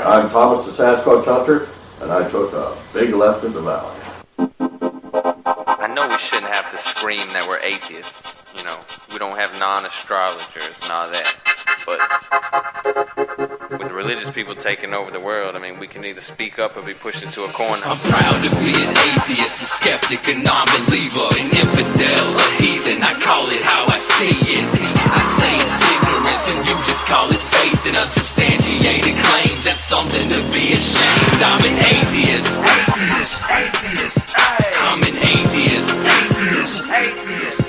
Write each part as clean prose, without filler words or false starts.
I'm Thomas the Sasquatch Hunter, and I took a big left in the valley. I know we shouldn't have to scream that we're atheists. You know, we don't have non-astrologers and all that. But with the religious people taking over the world, I mean, we can either speak up or be pushed into a corner. I'm proud to be an atheist, a skeptic, a non-believer, an infidel, a heathen. I call it how I see it. I say it's ignorance and you just call it faith and unsubstantiated claims. That's something to be ashamed. I'm an atheist. Atheist, atheist. I'm an atheist. Atheist, atheist.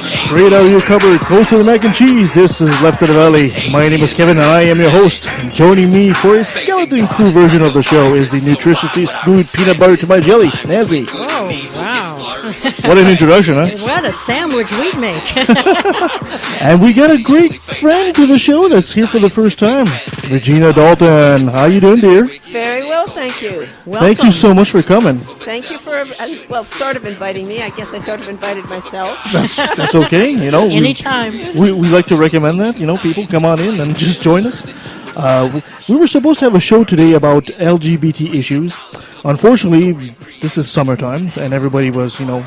Straight out of your cupboard, close to the mac and cheese. This is Left of the Valley. My name is Kevin, and I am your host. Joining me for a skeleton crew version of the show is the nutritiously smooth peanut butter to my jelly, Nancy. Oh, wow. What an introduction, huh? What a sandwich we'd make. And we got a great friend to the show that's here for the first time, Regina Dalton. How you doing, dear? Very well, thank you. Welcome. Thank you so much for coming. Thank you for, sort of inviting me. I guess I sort of invited myself. That's okay, you know. Anytime. We like to recommend that, you know, people come on in and just join us. We were supposed to have a show today about LGBT issues. Unfortunately, this is summertime, and everybody was, you know,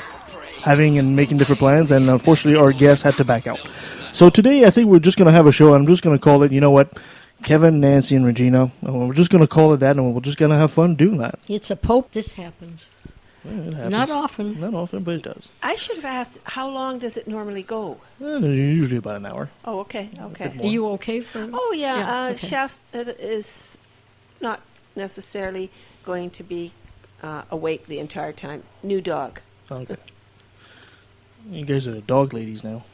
having and making different plans, and unfortunately our guest had to back out. So today I think we're just going to have a show, and I'm just going to call it, you know what, Kevin, Nancy, and Regina. We're just going to call it that, and we're just going to have fun doing that. It's a Pope. This happens. Yeah, it happens. Not often. Not often, but it does. I should have asked, how long does it normally go? Usually about an hour. Oh, okay, okay. Are you okay for Oh, yeah. okay. Shasta is not necessarily going to be awake the entire time. New dog. Okay. You guys are dog ladies now.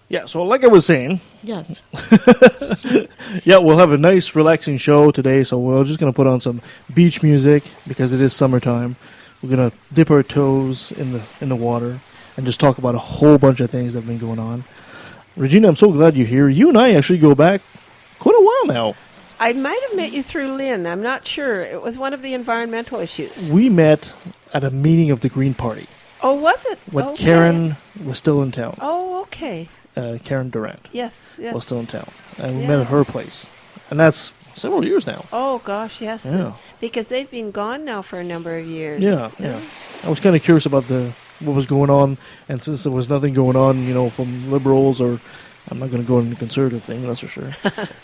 Yeah, so like I was saying, Yes. yeah, we'll have a nice, relaxing show today. So we're just going to put on some beach music because it is summertime. We're going to dip our toes in the water and just talk about a whole bunch of things that have been going on. Regina, I'm so glad you're here. You and I actually go back quite a while now. I might have met you through Lynn. I'm not sure. It was one of the environmental issues. We met at a meeting of the Green Party Oh, was it? when Okay. Karen was still in town. Oh, okay. Karen Durant Yes, yes. was still in town. And we met at her Yes. place. And that's several years now. Oh, gosh, yes. Yeah. Because they've been gone now for a number of years. Yeah. I was kind of curious about what was going on, and since there was nothing going on, you know, from liberals or I'm not going to go into the conservative thing, that's for sure,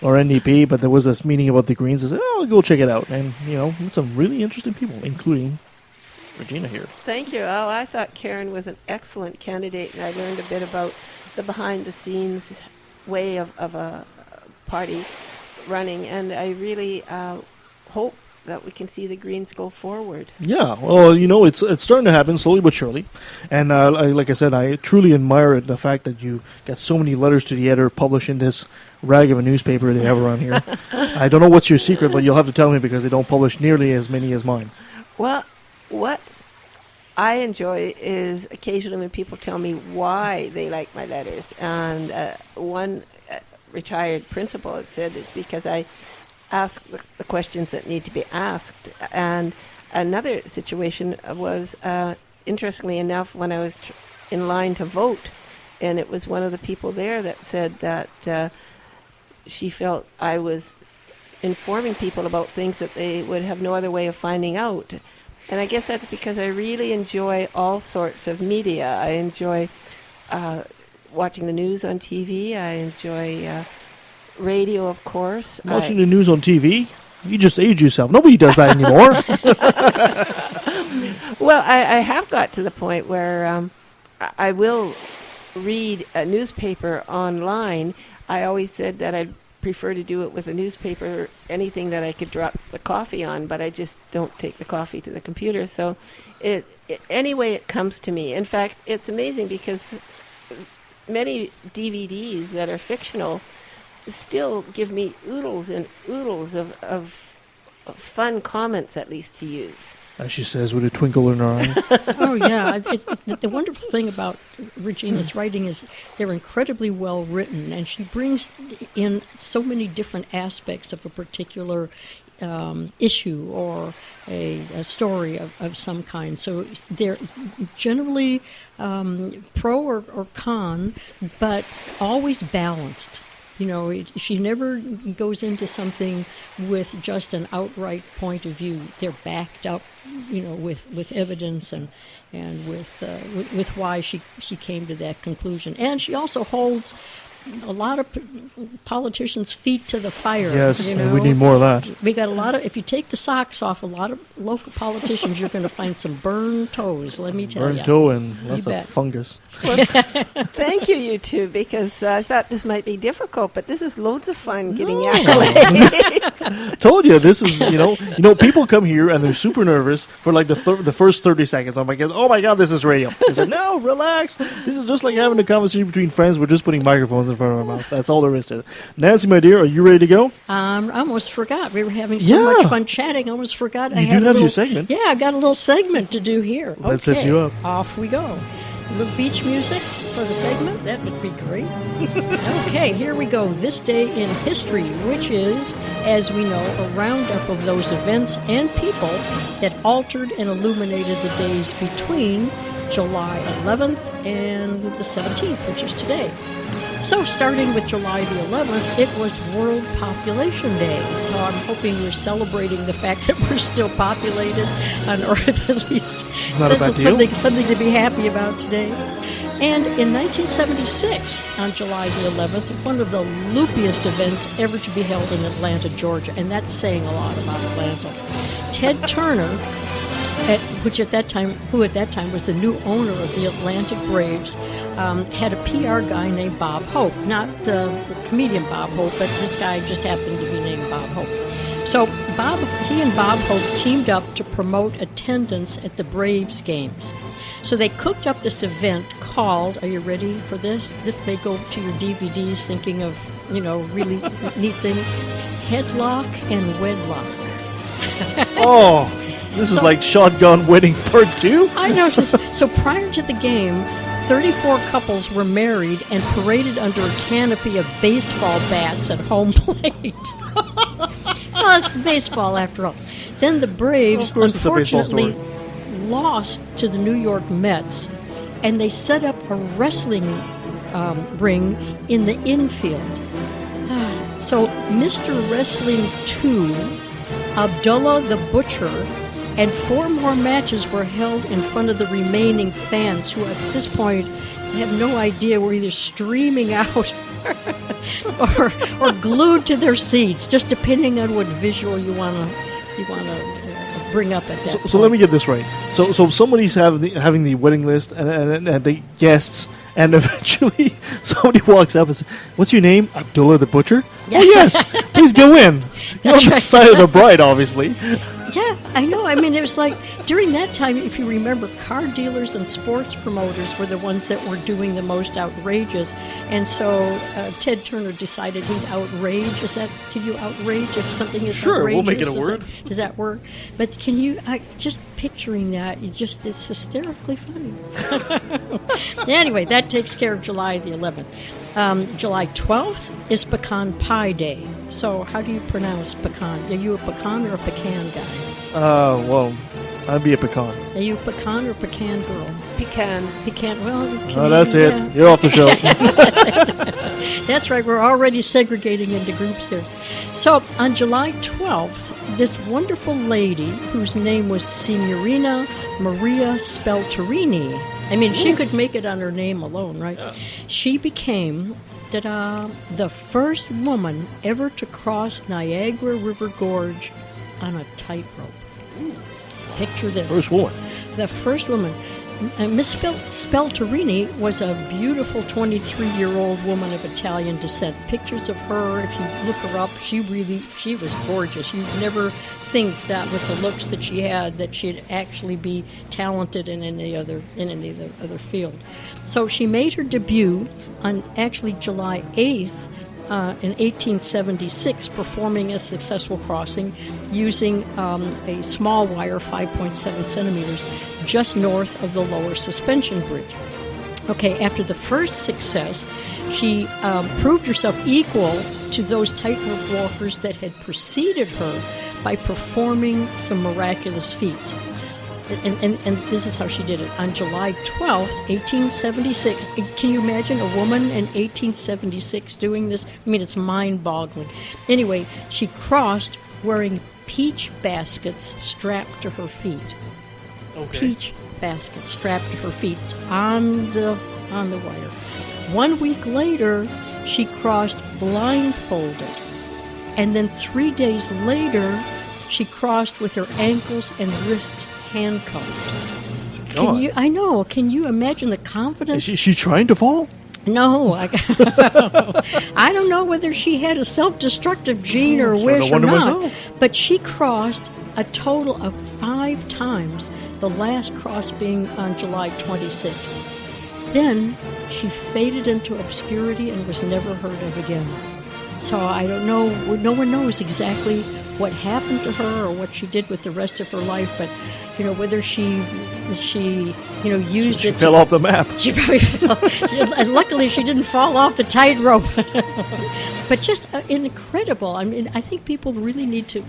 or NDP, but there was this meeting about the Greens. I said, oh, I'll go check it out, and you know, met some really interesting people, including Regina here. Thank you. Oh, I thought Karen was an excellent candidate, and I learned a bit about the behind-the-scenes way of a party running, and I really hope that we can see the Greens go forward. Yeah, well, you know, it's starting to happen slowly but surely, and like I said, I truly admire the fact that you get so many letters to the editor published in this rag of a newspaper they have around here. I don't know what's your secret, but you'll have to tell me because they don't publish nearly as many as mine. Well, what I enjoy is occasionally when people tell me why they like my letters, and one retired principal had said it's because I ask the questions that need to be asked. And another situation was, interestingly enough, when I was in line to vote, and it was one of the people there that said that she felt I was informing people about things that they would have no other way of finding out. And I guess that's because I really enjoy all sorts of media. I enjoy watching the news on TV. I enjoy radio, of course. Watching the news on TV? You just age yourself. Nobody does that anymore. Well, I have got to the point where I will read a newspaper online. I always said that I'd prefer to do it with a newspaper, anything that I could drop the coffee on, but I just don't take the coffee to the computer. So any way it comes to me. In fact, it's amazing because many DVDs that are fictional still give me oodles and oodles of fun comments, at least, to use. As she says with a twinkle in her eye. Oh, yeah. The wonderful thing about Regina's writing is they're incredibly well written, and she brings in so many different aspects of a particular issue or a story of some kind. So they're generally pro or con, but always balanced. She never goes into something with just an outright point of view. They're backed up, with evidence and with why she came to that conclusion. And she also holds a lot of politicians' feet to the fire. Yes, and we need more of that. We got a lot of. If you take the socks off a lot of local politicians, you're going to find some burned toes. Let me tell you. Burned toe and lots You of bet. fungus. Thank you two, because I thought this might be difficult, but this is loads of fun getting accolades. Told you this is people come here and they're super nervous for like the first 30 seconds. I'm like, oh my god, this is radio. I said, no, relax. This is just like having a conversation between friends. We're just putting microphones in front of our mouth. That's all there is to it. Nancy, my dear, are you ready to go? I almost forgot. We were having so much fun chatting. I almost forgot. I You had do a have little your segment. Yeah, I got a little segment to do here. Let's set you up. Off we go. A little beach music for the segment. That would be great. Okay, here we go. This day in history, which is, as we know, a roundup of those events and people that altered and illuminated the days between July 11th and the 17th, which is today. So starting with July the 11th, it was World Population Day. So I'm hoping you're celebrating the fact that we're still populated on Earth, at least. Not a bad deal. Something to be happy about today. And in 1976, on July the 11th, one of the loopiest events ever to be held in Atlanta, Georgia, and that's saying a lot about Atlanta. Ted Turner, who at that time was the new owner of the Atlantic Braves, had a PR guy named Bob Hope. Not the comedian Bob Hope, but this guy just happened to be named Bob Hope. So he and Bob Hope teamed up to promote attendance at the Braves games. So they cooked up this event called, are you ready for this? This may go to your DVDs thinking of, really neat things. Headlock and Wedlock. Oh, this is like Shotgun Wedding Part 2? I noticed. So prior to the game, 34 couples were married and paraded under a canopy of baseball bats at home plate. Well, it's baseball after all. Then the Braves, Well, of course it's a baseball unfortunately, story. lost to the New York Mets, and they set up a wrestling ring in the infield. So Mr. Wrestling 2, Abdullah the Butcher, and 4 more matches were held in front of the remaining fans, who at this point have no idea, were either streaming out or glued to their seats, just depending on what visual you want to bring up at that point. So let me get this right. So somebody's having the wedding list and the guests, and eventually somebody walks up and says, "What's your name? Abdullah the Butcher?" Oh yes, please go in. You're on the right. side of the bride, obviously. Yeah, I know. I mean, it was like during that time, if you remember, car dealers and sports promoters were the ones that were doing the most outrageous. And so Ted Turner decided he'd outrage. Can you outrage if something is Sure, outrageous? we'll make it a word. Does that work? But can you, just picturing that, it's hysterically funny. Anyway, that takes care of July the 11th. July 12th is Pecan Pie Day. So how do you pronounce pecan? Are you a pecan or a pecan guy? Well, I'd be a pecan. Are you a pecan or pecan girl? Pecan. Pecan, well... Oh, that's it. yeah. You're off the show. That's right, we're already segregating into groups here. So, on July 12th, this wonderful lady, whose name was Signorina Maria Spelterini, I mean, she could make it on her name alone, right? Yeah. She became, the first woman ever to cross Niagara River Gorge on a tightrope. Picture this. First woman. The first woman. Miss Spelterini was a beautiful 23-year-old woman of Italian descent. Pictures of her, if you look her up, she was gorgeous. You'd never think that with the looks that she had, that she'd actually be talented in any other field. So she made her debut on actually July 8th in 1876, performing a successful crossing using a small wire, 5.7 centimeters, just north of the lower suspension bridge. Okay, after the first success, she proved herself equal to those tightrope walkers that had preceded her by performing some miraculous feats. and this is how she did it. On July 12th, 1876, can you imagine a woman in 1876 doing this? I mean, it's mind-boggling. Anyway, she crossed wearing peach baskets strapped to her feet. Okay. Peach baskets strapped to her feet on the wire. 1 week later, she crossed blindfolded. And then 3 days later, she crossed with her ankles and wrists handcuffed. I know. Can you imagine the confidence? Is she trying to fall? No. I don't know whether she had a self-destructive gene or Sorta wish or wonder not. myself. But she crossed a total of 5 times, the last cross being on July 26th. Then she faded into obscurity and was never heard of again. So I don't know. No one knows exactly what happened to her or what she did with the rest of her life. But whether she used She it. fell off the map. She probably fell. And luckily, she didn't fall off the tightrope. But just incredible. I mean, I think people really need to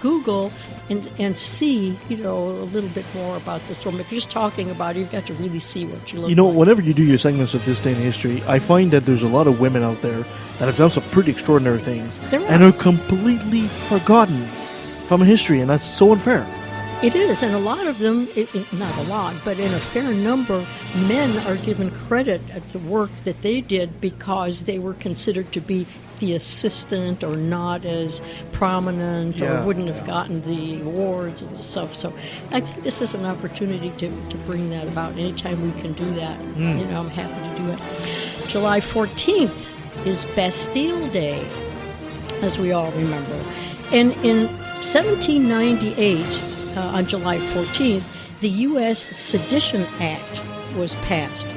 Google and see, a little bit more about this woman. If you're just talking about it, you've got to really see what you look like. Whenever you do your segments of this day in history, I find that there's a lot of women out there that have done some pretty extraordinary things There are. and are completely forgotten from history, and that's so unfair. It is, and a lot of them, not a lot, but in a fair number, men are given credit at the work that they did because they were considered to be the assistant or not as prominent or wouldn't have gotten the awards and stuff. So I think this is an opportunity to bring that about. Anytime we can do that, I'm happy to do it. July 14th is Bastille Day, as we all remember. And in 1798, on July 14th, the U.S. Sedition Act was passed.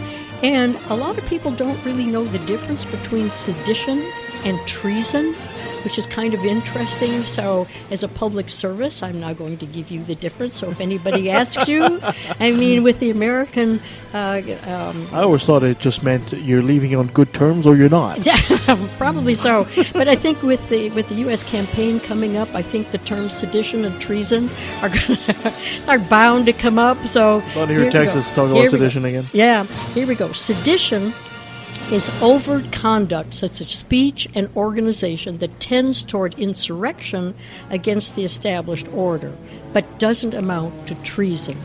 And a lot of people don't really know the difference between sedition and treason, which is kind of interesting. So as a public service, I'm now going to give you the difference. So if anybody asks you, I mean, with the American... I always thought it just meant you're leaving on good terms or you're not. Probably so. But I think with the U.S. campaign coming up, I think the terms sedition and treason are bound to come up. So Glad to hear Texas talk about sedition again. Yeah, here we go. Sedition is overt conduct such as speech and organization that tends toward insurrection against the established order, but doesn't amount to treason.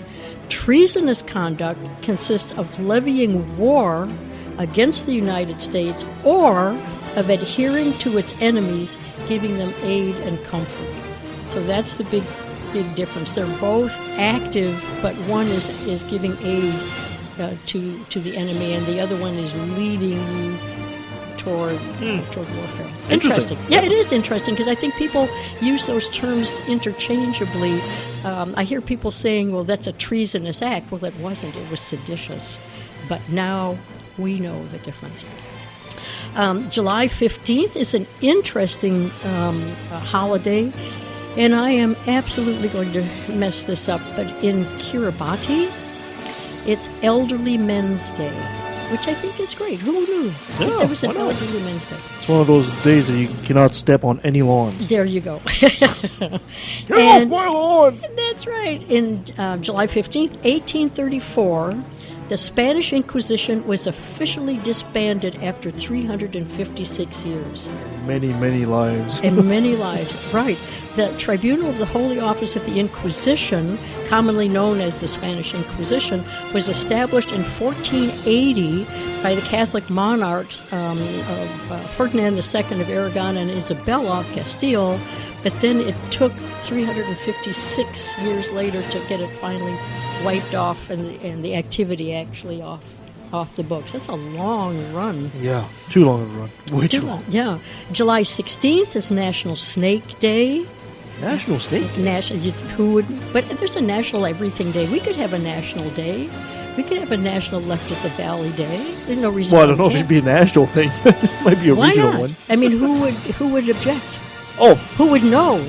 Treasonous conduct consists of levying war against the United States or of adhering to its enemies, giving them aid and comfort. So that's the big difference. They're both active, but one is giving aid to the enemy, and the other one is leading you toward warfare. Interesting. Yeah, it is interesting because I think people use those terms interchangeably. I hear people saying, well, that's a treasonous act. Well, it wasn't. It was seditious. But now we know the difference. July 15th is an interesting holiday, and I am absolutely going to mess this up, but in Kiribati, it's Elderly Men's Day, which I think is great. Who knew? Yeah, There was an why not? Elderly Men's Day. It's one of those days that you cannot step on any lawns. There you go. Get off my lawn! That's right. In July 15th, 1834, the Spanish Inquisition was officially disbanded after 356 years. Many, many lives. And many lives, right. The Tribunal of the Holy Office of the Inquisition, commonly known as the Spanish Inquisition, was established in 1480 by the Catholic monarchs of Ferdinand II of Aragon and Isabella of Castile, but then it took 356 years later to get it finally wiped off and the activity actually off the books. That's a long run. Yeah, too long of a run. Way too long. Yeah. July 16th is National Snake Day. National Snake Day? But there's a National Everything Day. We could have a national day. We could have a National Left at the Valley Day. There's no reason. Well, I don't know if it'd be a national thing. It might be a Why regional not? one. I mean, who would object? Oh, Who would know?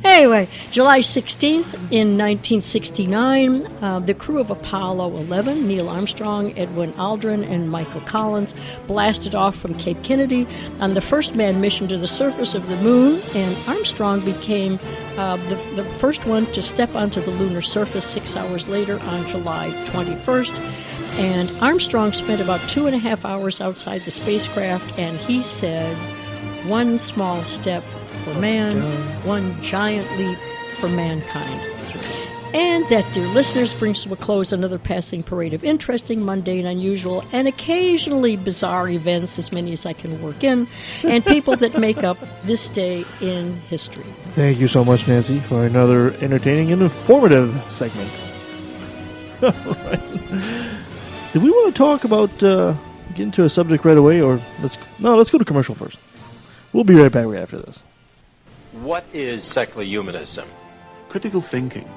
Anyway, July 16th in 1969, the crew of Apollo 11, Neil Armstrong, Edwin Aldrin, and Michael Collins, blasted off from Cape Kennedy on the first manned mission to the surface of the moon, and Armstrong became the first one to step onto the lunar surface 6 hours later on July 21st. And Armstrong spent about 2.5 hours outside the spacecraft, and he said, "One small step for man, one giant leap for mankind." And that, dear listeners, brings to a close another passing parade of interesting, mundane, unusual, and occasionally bizarre events, as many as I can work in, and people that make up this day in history. Thank you so much, Nancy, for another entertaining and informative segment. All right. Do we want to talk about, get into a subject right away, or let's go to commercial first. We'll be right back right after this. What is secular humanism? Critical thinking.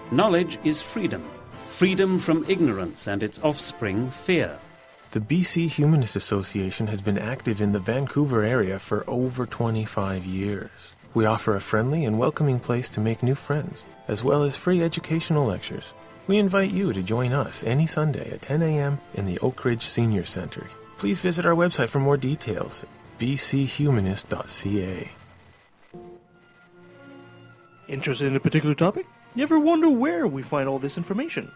Knowledge is freedom. Freedom from ignorance and its offspring, fear. The BC Humanist Association has been active in the Vancouver area for over 25 years. We offer a friendly and welcoming place to make new friends, as well as free educational lectures. We invite you to join us any Sunday at 10 a.m. in the Oak Ridge Senior Center. Please visit our website for more details, bchumanist.ca. Interested in a particular topic? You ever wonder where we find all this information?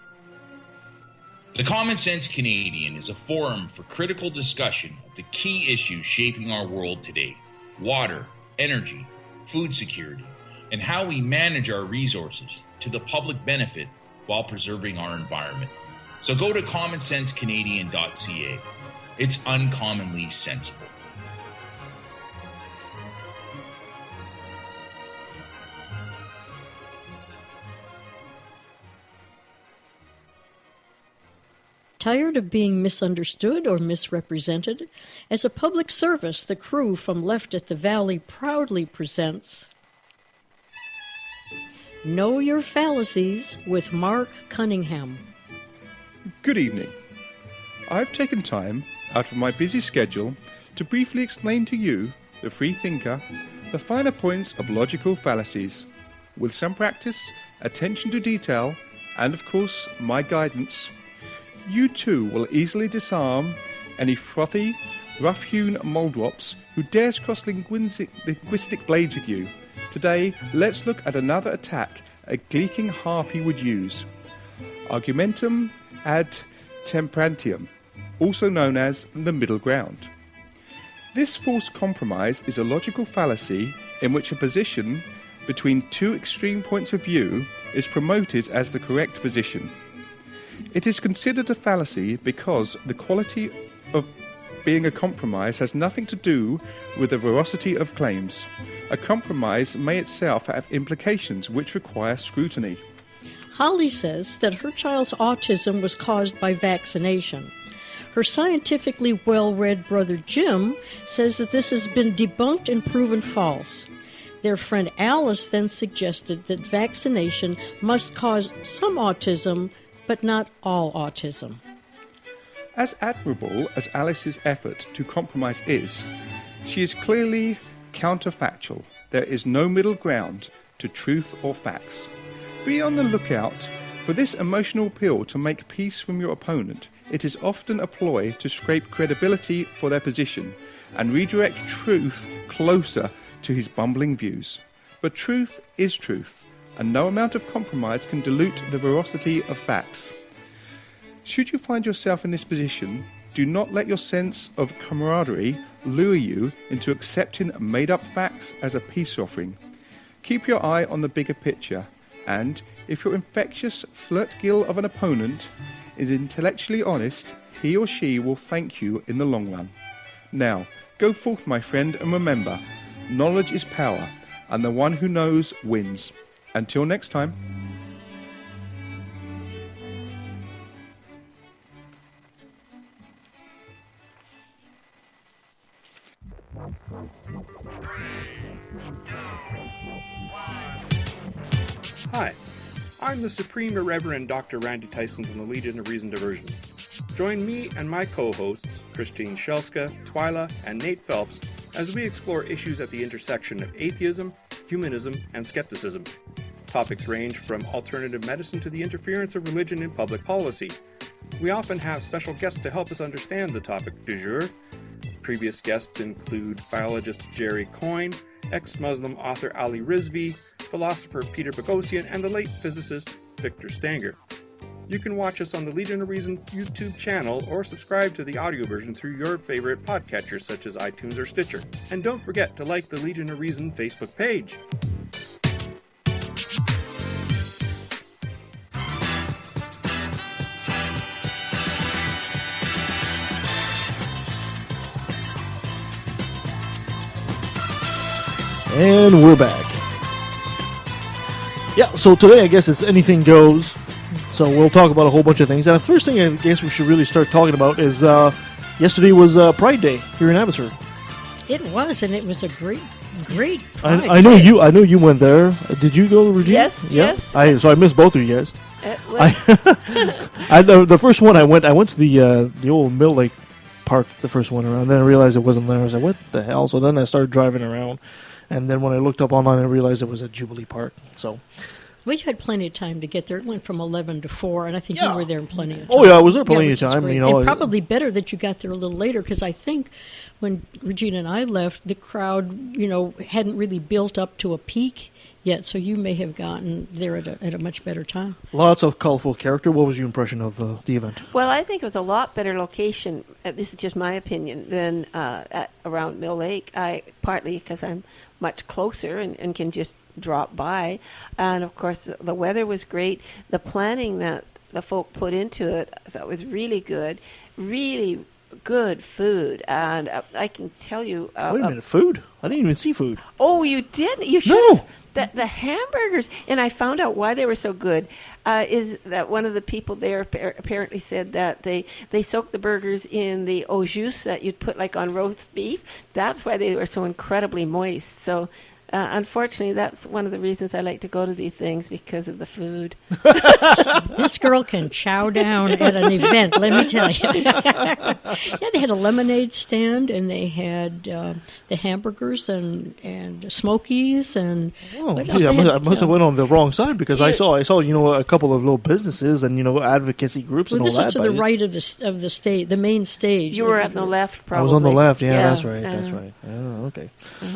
The Common Sense Canadian is a forum for critical discussion of the key issues shaping our world today: water, energy, food security, and how we manage our resources to the public benefit while preserving our environment. So go to commonsensecanadian.ca. It's uncommonly sensible. Tired of being misunderstood or misrepresented? As a public service, the crew from Left at the Valley proudly presents Know Your Fallacies with Mark Cunningham. Good evening. I've taken time out of my busy schedule to briefly explain to you, the free thinker, the finer points of logical fallacies. With some practice, attention to detail, and of course my guidance, you too will easily disarm any frothy, rough-hewn moldwops who dares cross linguistic blades with you. Today, let's look at another attack a gleeking harpy would use. Argumentum ad temperantium, also known as the middle ground. This false compromise is a logical fallacy in which a position between two extreme points of view is promoted as the correct position. It is considered a fallacy because the quality of being a compromise has nothing to do with the veracity of claims. A compromise may itself have implications which require scrutiny. Holly says that her child's autism was caused by vaccination. Her scientifically well-read brother Jim says that this has been debunked and proven false. Their friend Alice then suggested that vaccination must cause some autism, but not all autism. As admirable as Alice's effort to compromise is, she is clearly counterfactual. There is no middle ground to truth or facts. Be on the lookout for this emotional appeal to make peace from your opponent. It is often a ploy to scrape credibility for their position and redirect truth closer to his bumbling views. But truth is truth, and no amount of compromise can dilute the veracity of facts. Should you find yourself in this position, do not let your sense of camaraderie lure you into accepting made-up facts as a peace offering. Keep your eye on the bigger picture, and if your infectious flirt-gill of an opponent is intellectually honest, he or she will thank you in the long run. Now, go forth, my friend, and remember, knowledge is power, and the one who knows wins. Until next time. Hi, I'm the Supreme Irreverend Dr. Randy Tyson from the Legion of Reason Diversion. Join me and my co-hosts, Christine Shelska, Twyla, and Nate Phelps, as we explore issues at the intersection of atheism, humanism, and skepticism. Topics range from alternative medicine to the interference of religion in public policy. We often have special guests to help us understand the topic du jour. Previous guests include biologist Jerry Coyne, ex-Muslim author Ali Rizvi, philosopher Peter Boghossian, and the late physicist Victor Stanger. You can watch us on the Legion of Reason YouTube channel or subscribe to the audio version through your favorite podcatchers such as iTunes or Stitcher. And don't forget to like the Legion of Reason Facebook page. And we're back. Yeah, so today I guess it's anything goes. So we'll talk about a whole bunch of things. And the first thing I guess we should really start talking about is yesterday was Pride Day here in Abbotsford. It was, and it was a great Pride I know Day. you. I know you went there. Did you go, Regina? Yes, yes. So I missed both of you guys. The first one I went to the old Mill Lake Park, the first one around. Then I realized it wasn't there. I was like, what the hell? So then I started driving around. And then when I looked up online, I realized it was at Jubilee Park. So, we had plenty of time to get there. It went from 11 to 4, and I think you were there in plenty of time. Oh, yeah, I was there plenty of which is time. great. You know, and probably better that you got there a little later, because I think when Regina and I left, the crowd, hadn't really built up to a peak yet, so you may have gotten there at a much better time. Lots of colorful character. What was your impression of the event? Well, I think it was a lot better location, this is just my opinion, than around Mill Lake. Partly because I'm much closer and can just drop by. And, of course, the weather was great. The planning that the folk put into it, I thought was really good. Really good food. And I can tell you... Wait a minute, food? I didn't even see food. Oh, you didn't? You should No! The hamburgers, and I found out why they were so good, is that one of the people there apparently said that they soaked the burgers in the au jus that you'd put like on roast beef. That's why they were so incredibly moist. So unfortunately, that's one of the reasons I like to go to these things, because of the food. This girl can chow down at an event, let me tell you. Yeah, they had a lemonade stand, and they had the hamburgers and smokies and. Oh, gee, I must have went on the wrong side, because I saw a couple of little businesses and advocacy groups and all that. This was to the right of the stage, the main stage. You were at the left, probably. I was on the left. Yeah, that's right. That's right. Oh, okay.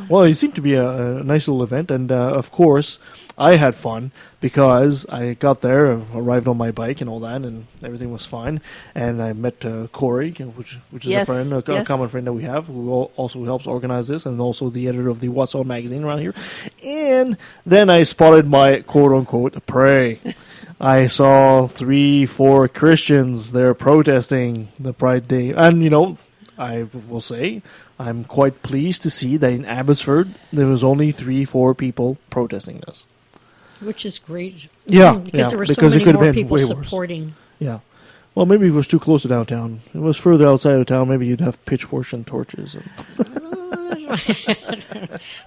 Well, it seemed to be a nice little event, and of course I had fun, because I got there, arrived on my bike and all that, and everything was fine. And I met Corey, which is a friend, a common friend that we have, who also helps organize this, and also the editor of the What's On magazine around here. And then I spotted my quote-unquote prey. I saw 3-4 Christians there protesting the Pride Day, and I will say I'm quite pleased to see that in Abbotsford there was only 3-4 people protesting this. Which is great. Yeah, because there were because so it many could have more been people way supporting. Worse. Yeah. Well, maybe it was too close to downtown. It was further outside of town. Maybe you'd have pitchforks and torches.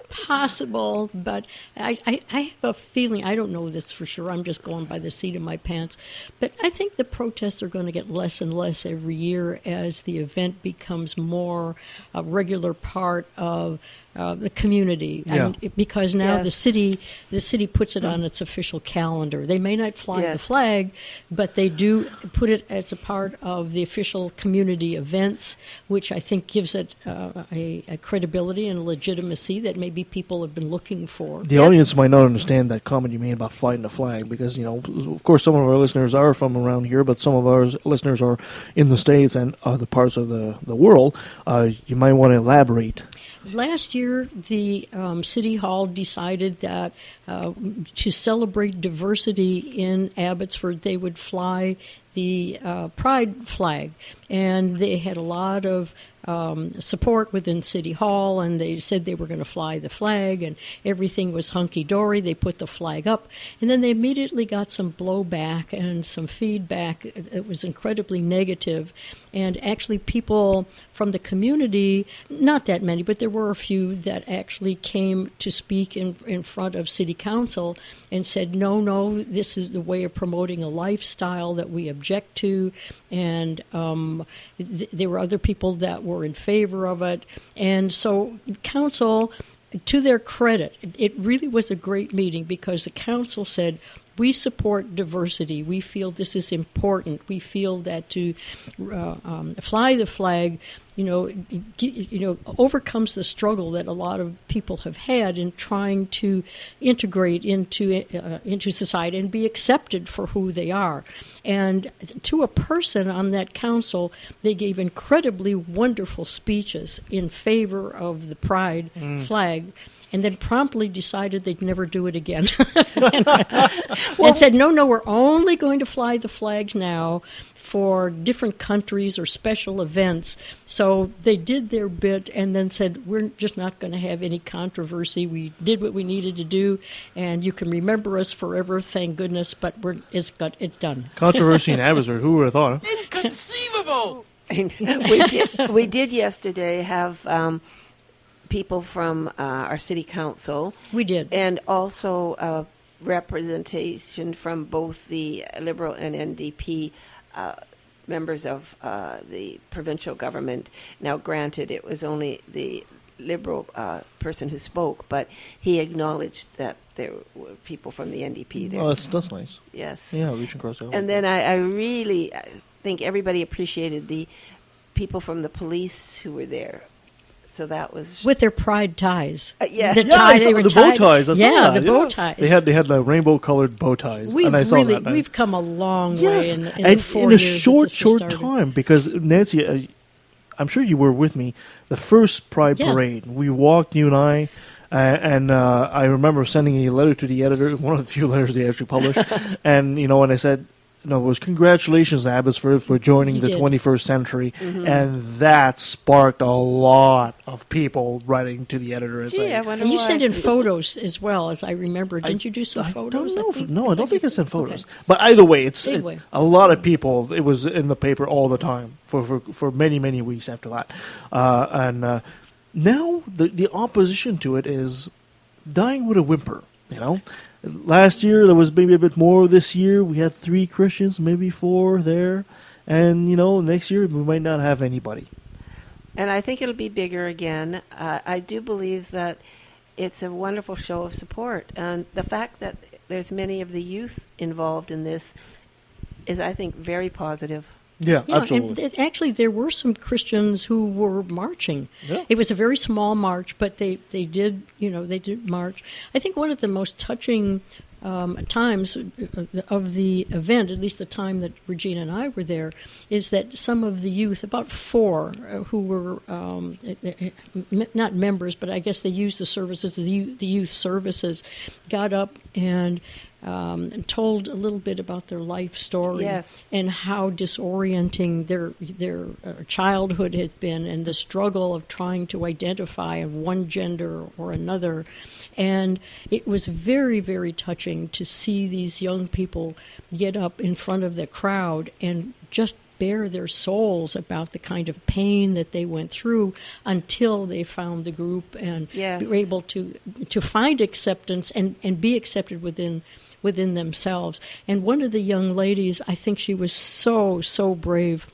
Possible, but I have a feeling, I don't know this for sure, I'm just going by the seat of my pants, but I think the protests are going to get less and less every year as the event becomes more a regular part of the community, because now the city puts it on its official calendar. They may not fly the flag, but they do put it as a part of the official community events, which I think gives it a credibility and legitimacy that maybe people have been looking for. The audience might not understand that comment you made about flying the flag, because of course some of our listeners are from around here, but some of our listeners are in the States and other parts of the world. You might want to elaborate. Last year, the City Hall decided that to celebrate diversity in Abbotsford, they would fly the Pride flag. And they had a lot of support within City Hall, and they said they were going to fly the flag, and everything was hunky-dory. They put the flag up, and then they immediately got some blowback and some feedback. It was incredibly negative, and actually people from the community, not that many, but there were a few that actually came to speak in front of City Council and said, no, this is the way of promoting a lifestyle that we object to, and there were other people that were in favor of it. And so Council to their credit, it really was a great meeting because the council said, we support diversity. We feel this is important. We feel that to fly the flag, overcomes the struggle that a lot of people have had in trying to integrate into society and be accepted for who they are. And to a person on that council, they gave incredibly wonderful speeches in favor of the pride flag, and then promptly decided they'd never do it again. And said, no, we're only going to fly the flags now for different countries or special events. So they did their bit and then said, we're just not going to have any controversy. We did what we needed to do, and you can remember us forever, thank goodness, but it's done. Controversy in Abbotsford, who would have thought? Huh? Inconceivable! we did yesterday have people from our city council. We did. And also representation from both the Liberal and NDP members of the provincial government. Now, granted, it was only the Liberal person who spoke, but he acknowledged that there were people from the NDP there. Oh, that's nice. Yes. Yeah, we should cross that. And then I really think everybody appreciated the people from the police who were there. So that was with their pride ties. Yeah, the ties. They were the bow ties. the bow ties. They had the rainbow-colored bow ties, and I saw that. We've come a long yes. way in and the 4 in a years short time. Because Nancy, I'm sure you were with me. The first Pride Parade, we walked, you and I. And I remember sending a letter to the editor, one of the few letters they actually published, and I said, it was congratulations, Abbotsford, for joining the 21st century, and that sparked a lot of people writing to the editor and saying, and you sent in photos as well, as I remember. Didn't you do some photos? I don't think I sent photos. Okay. But either way, a lot of people. It was in the paper all the time for many, many weeks after that, and now the opposition to it is dying with a whimper. Last year there was maybe a bit more. This year we had 3 Christians, maybe 4 there, and next year we might not have anybody. And I think it'll be bigger again. I do believe that it's a wonderful show of support, and the fact that there's many of the youth involved in this is, I think, very positive. Yeah, absolutely. And actually, there were some Christians who were marching. Yeah. It was a very small march, but they did march. I think one of the most touching times of the event, at least the time that Regina and I were there, is that some of the youth, about 4, who were not members, but I guess they used the services, the youth services, got up and told a little bit about their life story and how disorienting their childhood has been, and the struggle of trying to identify one gender or another. And it was very, very touching to see these young people get up in front of the crowd and just bare their souls about the kind of pain that they went through until they found the group and were able to find acceptance and be accepted within themselves. And one of the young ladies, I think she was so brave.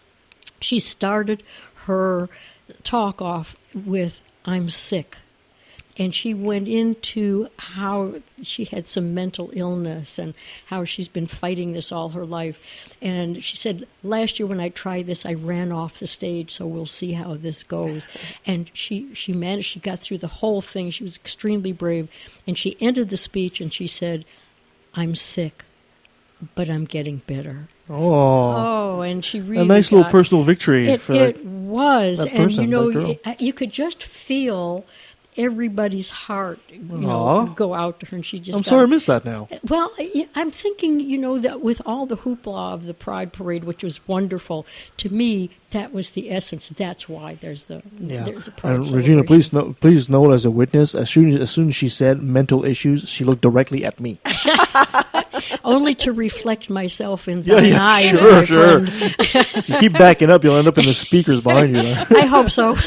She started her talk off with, "I'm sick." And she went into how she had some mental illness and how she's been fighting this all her life. And she said, "Last year when I tried this, I ran off the stage, so we'll see how this goes." And she managed, she got through the whole thing. She was extremely brave. And she ended the speech and she said, "I'm sick, but I'm getting better." Oh, and she really a nice little personal victory. It was. That person, you could just feel everybody's heart go out to her, and she just... I'm sorry I missed that now. Well, I'm thinking, that with all the hoopla of the Pride Parade, which was wonderful, to me, that was the essence. That's why there's the Pride and Regina, please note as a witness, as soon as she said mental issues, she looked directly at me. Only to reflect myself in thine eyes, sure, my sure. friend. If you keep backing up, you'll end up in the speakers behind you. I hope so.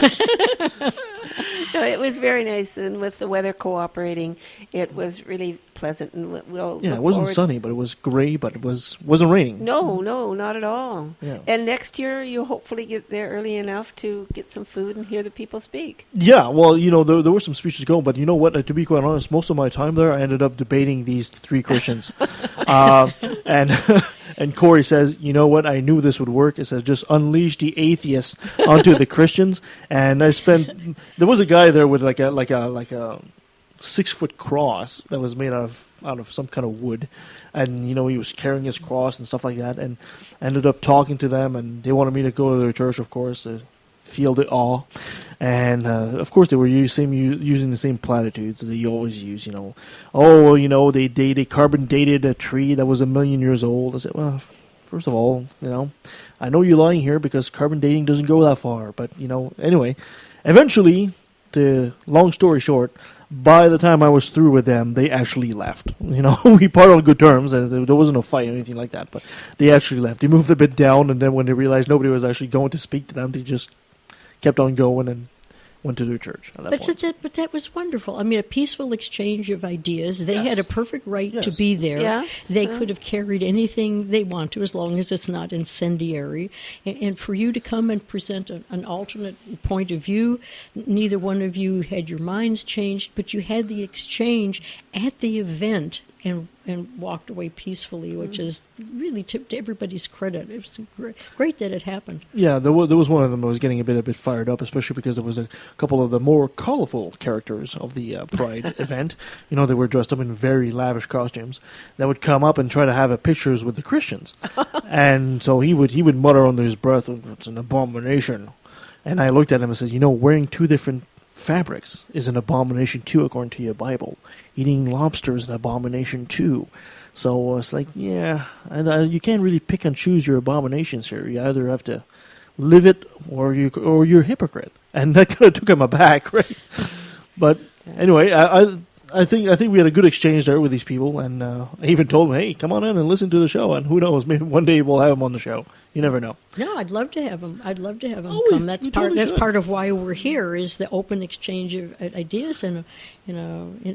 No, it was very nice, and with the weather cooperating, it was really pleasant. And we'll Yeah, look it wasn't forward- sunny, but it was gray, but it wasn't raining. No, not at all. Yeah. And next year, you'll hopefully get there early enough to get some food and hear the people speak. Yeah, well, there were some speeches going, but you know what? To be quite honest, most of my time there, I ended up debating these three Christians. And and Corey says, you know what? I knew this would work. It says, just unleash the atheists onto the Christians. And there was a guy there with like a 6-foot cross that was made out of some kind of wood, and he was carrying his cross and stuff like that, and ended up talking to them, and they wanted me to go to their church, of course, to feel the awe, and of course they were using the same platitudes that you always use. They carbon dated a tree that was 1 million years old. I said, well, first of all, I know you're lying here because carbon dating doesn't go that far, but anyway, eventually, long story short, by the time I was through with them, they actually left. We parted on good terms, and there wasn't a fight or anything like that, but they actually left. They moved a bit down, and then when they realized nobody was actually going to speak to them, they just kept on going and went to their church at that point. But that was wonderful. I mean, a peaceful exchange of ideas. They had a perfect right to be there. Yes. They could have carried anything they want to, as long as it's not incendiary. And for you to come and present an alternate point of view, neither one of you had your minds changed, but you had the exchange at the event and walked away peacefully, which is really to everybody's credit. It was great that it happened. Yeah, there was one of them that was getting a bit fired up, especially because there was a couple of the more colorful characters of the Pride event. They were dressed up in very lavish costumes that would come up and try to have pictures with the Christians. And so he would mutter under his breath, "It's an abomination." And I looked at him and said, wearing two different fabrics is an abomination too, according to your Bible. Eating lobster is an abomination too. So it's like, yeah, and you can't really pick and choose your abominations here. You either have to live it or you're a hypocrite, and that kind of took him aback, right? But anyway, I think we had a good exchange there with these people, and I even told them, hey, come on in and listen to the show, and who knows, maybe one day we'll have him on the show. You never know. No, I'd love to have him. I'd love to have him We come. That's totally should. part of why we're here, is the open exchange of ideas and in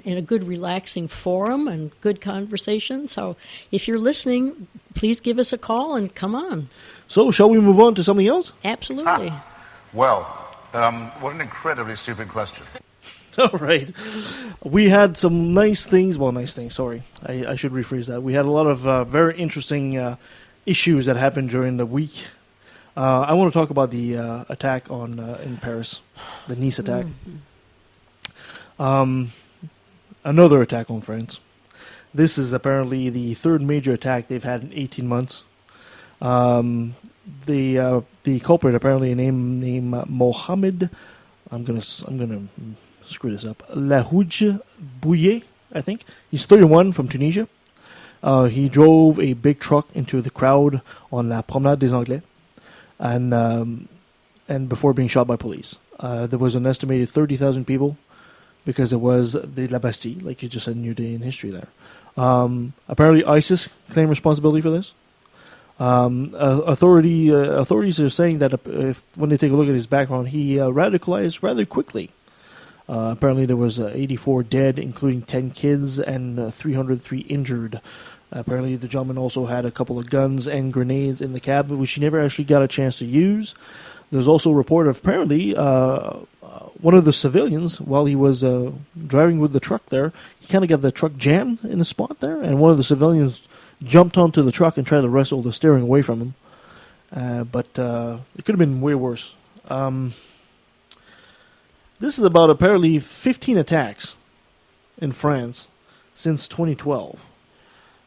a good relaxing forum and good conversation. So if you're listening, please give us a call and come on. So shall we move on to something else? Absolutely. Well, what an incredibly stupid question. All right. We had some nice things. Well, nice things, sorry. I should rephrase that. We had a lot of very interesting issues that happened during the week. I want to talk about the attack in Paris, the Nice attack. Another attack on France. This is apparently the third major attack they've had in 18 months. The culprit, apparently named Mohamed, I'm gonna screw this up, Lahouj Bouye, I think. He's 31, from Tunisia. He drove a big truck into the crowd on La Promenade des Anglais, and before being shot by police. There was an estimated 30,000 people, because it was the La Bastille, like you just said, New Day in history there. Apparently ISIS claimed responsibility for this. Authorities are saying that when they take a look at his background, he radicalized rather quickly. Apparently there was 84 dead, including 10 kids, and 303 injured. Apparently the gentleman also had a couple of guns and grenades in the cab, which he never actually got a chance to use. There's also a report of apparently one of the civilians, while he was driving with the truck there, he kind of got the truck jammed in a spot there, and one of the civilians jumped onto the truck and tried to wrestle the steering away from him. But it could have been way worse. This is about apparently 15 attacks in France since 2012.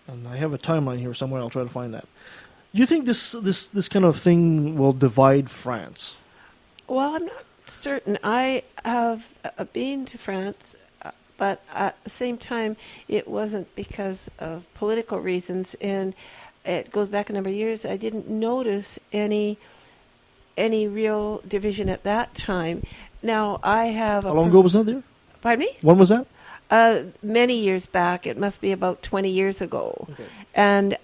And I have a timeline here somewhere. I'll try to find that. Do you think this kind of thing will divide France? Well, I'm not certain. I have been to France, but at the same time, it wasn't because of political reasons, and it goes back a number of years. I didn't notice any real division at that time. Now, I have... How long ago was that there? Pardon me? When was that? Many years back. It must be about 20 years ago. Okay. And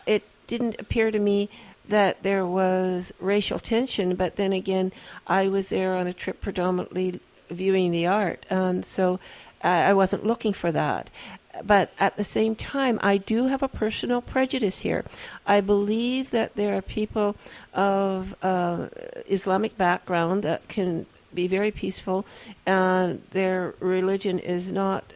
it didn't appear to me that there was racial tension, but then again, I was there on a trip predominantly viewing the art. And so I wasn't looking for that. But at the same time, I do have a personal prejudice here. I believe that there are people of Islamic background that can be very peaceful, and their religion is not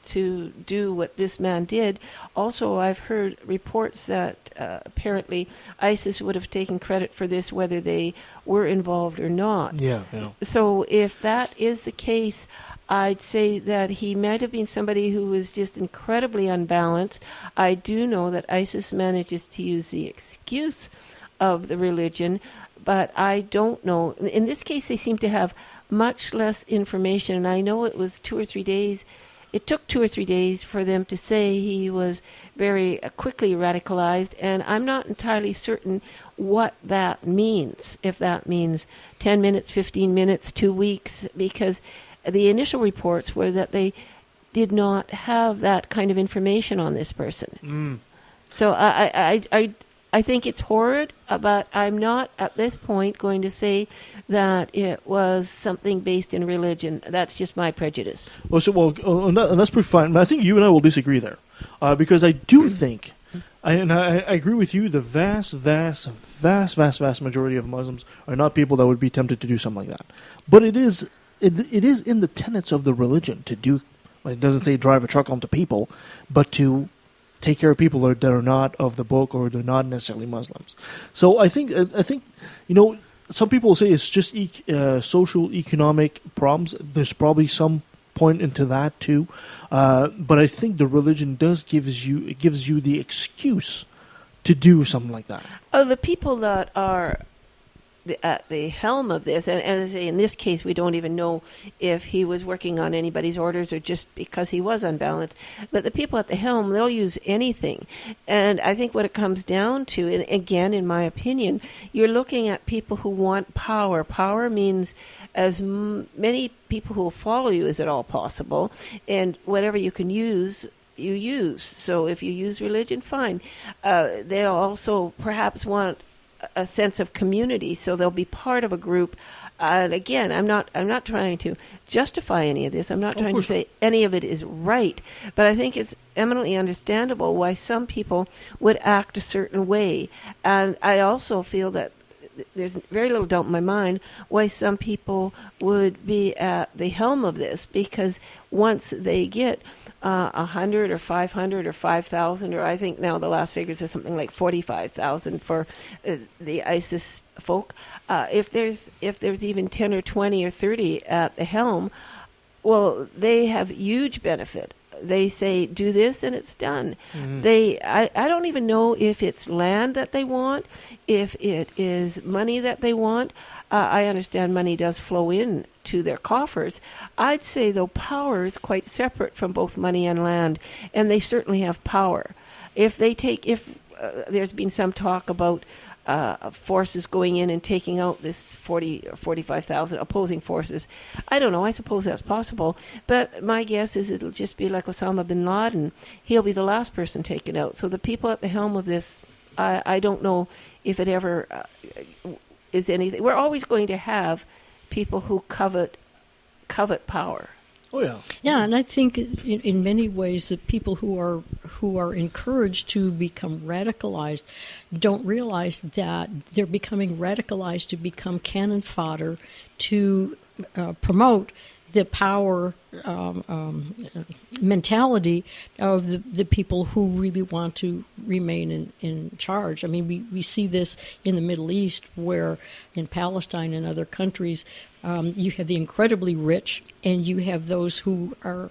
to do what this man did. Also, I've heard reports that apparently ISIS would have taken credit for this whether they were involved or not. Yeah. So if that is the case, I'd say that he might have been somebody who was just incredibly unbalanced. I do know that ISIS manages to use the excuse of the religion, but I don't know. In this case, they seem to have much less information, and I know it was 2 or 3 days. It took 2 or 3 days for them to say he was very quickly radicalized, and I'm not entirely certain what that means, if that means 10 minutes, 15 minutes, 2 weeks, because the initial reports were that they did not have that kind of information on this person. So I think it's horrid, but I'm not at this point going to say that it was something based in religion. That's just my prejudice. And that's pretty fine. I think you and I will disagree there, because I do think, and I agree with you, the vast majority of Muslims are not people that would be tempted to do something like that. But it is in the tenets of the religion to do. It doesn't say drive a truck onto people, but to take care of people that are not of the book or they're not necessarily Muslims. So I think some people say it's just social economic problems. There's probably some point into that too, but I think the religion gives you the excuse to do something like that. The people that are at the helm of this, and as I say, in this case, we don't even know if he was working on anybody's orders or just because he was unbalanced. But the people at the helm, they'll use anything. And I think what it comes down to, and again, in my opinion, you're looking at people who want power. Power means as many people who will follow you as at all possible, and whatever you can use, you use. So if you use religion, fine. They'll also perhaps want a sense of community, so they'll be part of a group. And again, I'm not trying to justify any of this. I'm not trying to say any of it is right, but I think it's eminently understandable why some people would act a certain way. And I also feel that there's very little doubt in my mind why some people would be at the helm of this, because once they get 100 or 500 or 5,000, or I think now the last figures are something like 45,000 for the ISIS folk. If there's even 10 or 20 or 30 at the helm, well, they have huge benefit. They say, do this, and it's done. I don't even know if it's land that they want, if it is money that they want. I understand money does flow in to their coffers. I'd say, though, power is quite separate from both money and land, and they certainly have power. If there's been some talk about forces going in and taking out this 40 or 45,000 opposing forces. I don't know. I suppose that's possible. But my guess is it'll just be like Osama bin Laden. He'll be the last person taken out. So the people at the helm of this, I don't know if it ever is anything. We're always going to have people who covet power. Oh yeah. Yeah, and I think in many ways that people who are encouraged to become radicalized don't realize that they're becoming radicalized to become cannon fodder to promote the power mentality of the people who really want to remain in charge. I mean, we see this in the Middle East, where in Palestine and other countries, you have the incredibly rich, and you have those who are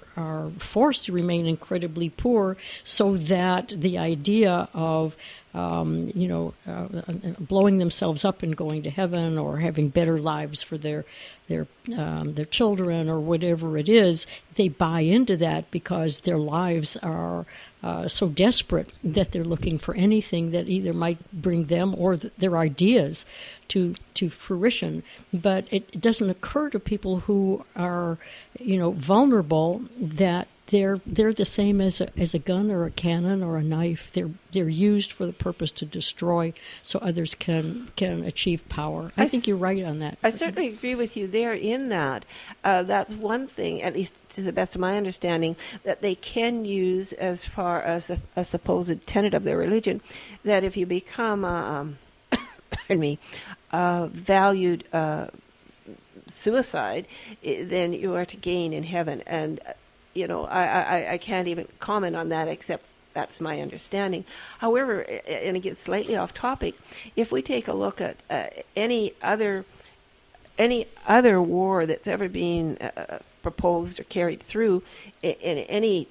forced to remain incredibly poor, so that the idea of blowing themselves up and going to heaven, or having better lives for their children, or whatever it is, they buy into that because their lives are so desperate that they're looking for anything that either might bring them or their ideas to fruition. But it doesn't occur to people who are, vulnerable, that they're the same as a gun or a cannon or a knife. They're used for the purpose to destroy, so others can achieve power. I think you're right on that. I certainly agree with you there in that. That's one thing, at least to the best of my understanding, that they can use as far as a supposed tenet of their religion, that if you become pardon me, valued suicide, then you are to gain in heaven. And I can't even comment on that except that's my understanding. However, and it gets slightly off topic, if we take a look at any other war that's ever been proposed or carried through in any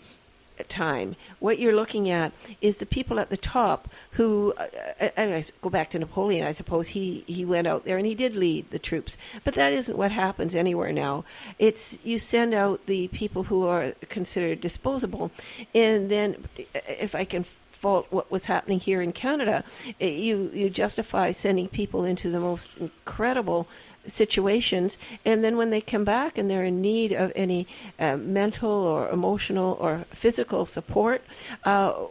time, what you're looking at is the people at the top who, and I go back to Napoleon, I suppose he went out there and he did lead the troops, but that isn't what happens anywhere now. It's you send out the people who are considered disposable, and then if I can fault what was happening here in Canada, you justify sending people into the most incredible situations, and then when they come back and they're in need of any mental or emotional or physical support,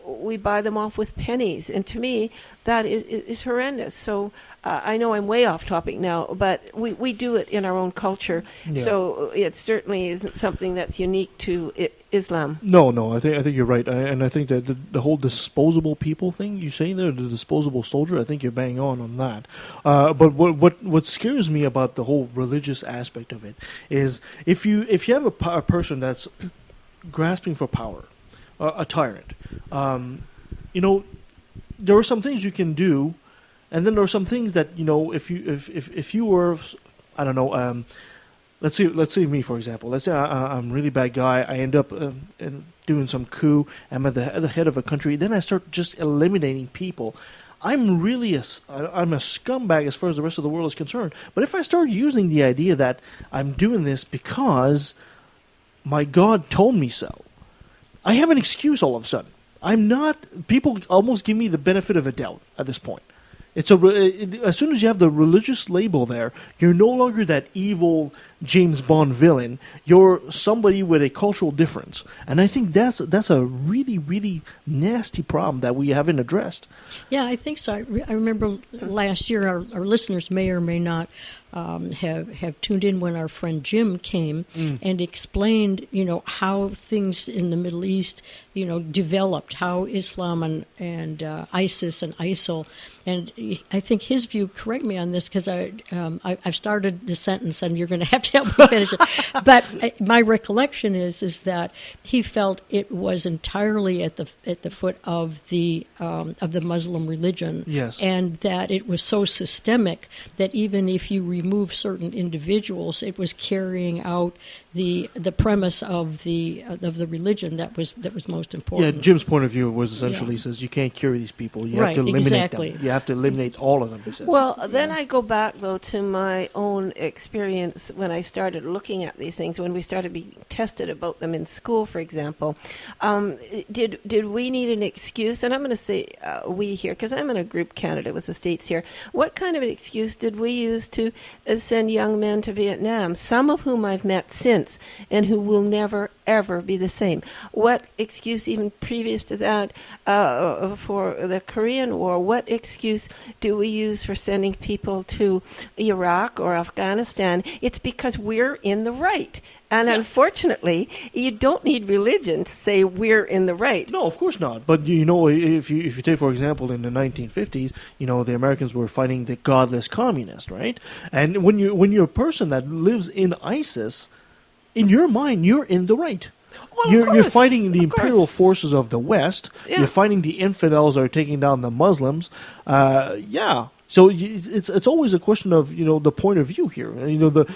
we buy them off with pennies. And to me, that is horrendous. So I know I'm way off topic now, but we do it in our own culture. Yeah. So it certainly isn't something that's unique to Islam. No, I think you're right, and I think that the whole disposable people thing you say there, the disposable soldier, I think you're bang on that. But what scares me about the whole religious aspect of it is if you have a person that's grasping for power, a tyrant, there are some things you can do, and then there are some things that if you were, I don't know. Let's say me, for example. Let's say I'm a really bad guy. I end up doing some coup. I'm at the head of a country. Then I start just eliminating people. I'm really I'm a scumbag as far as the rest of the world is concerned. But if I start using the idea that I'm doing this because my God told me so, I have an excuse all of a sudden. I'm not. People almost give me the benefit of a doubt at this point. As soon as you have the religious label there, you're no longer that evil James Bond villain. You're somebody with a cultural difference, and I think that's a really, really nasty problem that we haven't addressed. Yeah, I think so. I remember last year, our listeners may or may not have tuned in when our friend Jim came and explained, how things in the Middle East, developed, how Islam and ISIS and ISIL, and I think his view. Correct me on this because I've started the sentence and you're going to have to help me finish it. But my recollection is that he felt it was entirely at the foot of the Muslim religion, yes, and that it was so systemic that even if you remove certain individuals, it was carrying out the premise of the religion that was most important. Yeah, Jim's point of view was essentially he says you can't cure these people. You have to eliminate them. You have to eliminate all of them. He says. Well, then I go back though to my own experience when I started looking at these things. When we started being tested about them in school, for example, did we need an excuse? And I'm going to say we here because I'm in a group Canada with the States here. What kind of an excuse did we use to send young men to Vietnam? Some of whom I've met since and who will never ever be the same. What excuse even previous to that for the Korean War? What excuse do we use for sending people to Iraq or Afghanistan? It's because we're in the right. And unfortunately, you don't need religion to say we're in the right. No, of course not. But if you take, for example, in the 1950s, the Americans were fighting the godless communist, right? And when you're a person that lives in ISIS, in your mind, you're in the right. Well, you're fighting the imperial forces of the West. Yeah. You're fighting the infidels that are taking down the Muslims. So it's always a question of the point of view here. The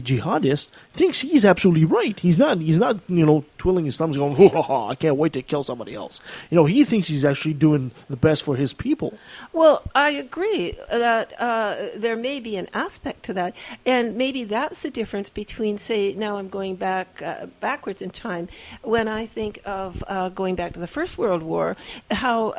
jihadist thinks he's absolutely right. He's not twiddling his thumbs going, I can't wait to kill somebody else. He thinks he's actually doing the best for his people. Well, I agree that there may be an aspect to that, and maybe that's the difference between, say, now I'm going backwards in time. When I think of going back to the First World War, how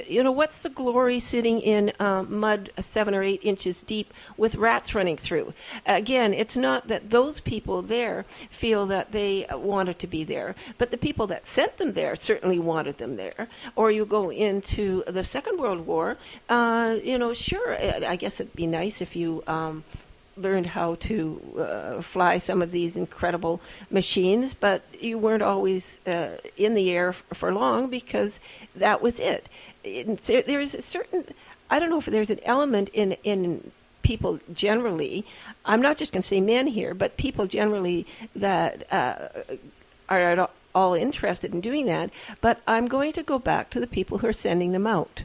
what's the glory sitting in mud 7 or 8 inches deep with rats running through. Again, it's not that those people there feel that they wanted to be there, but the people that sent them there certainly wanted them there. Or you go into the Second World War, sure, I guess it'd be nice if you learned how to fly some of these incredible machines, but you weren't always in the air for long because that was it. There's a certain, I don't know if there's an element in people generally, I'm not just going to say men here, but people generally that are at all interested in doing that, but I'm going to go back to the people who are sending them out.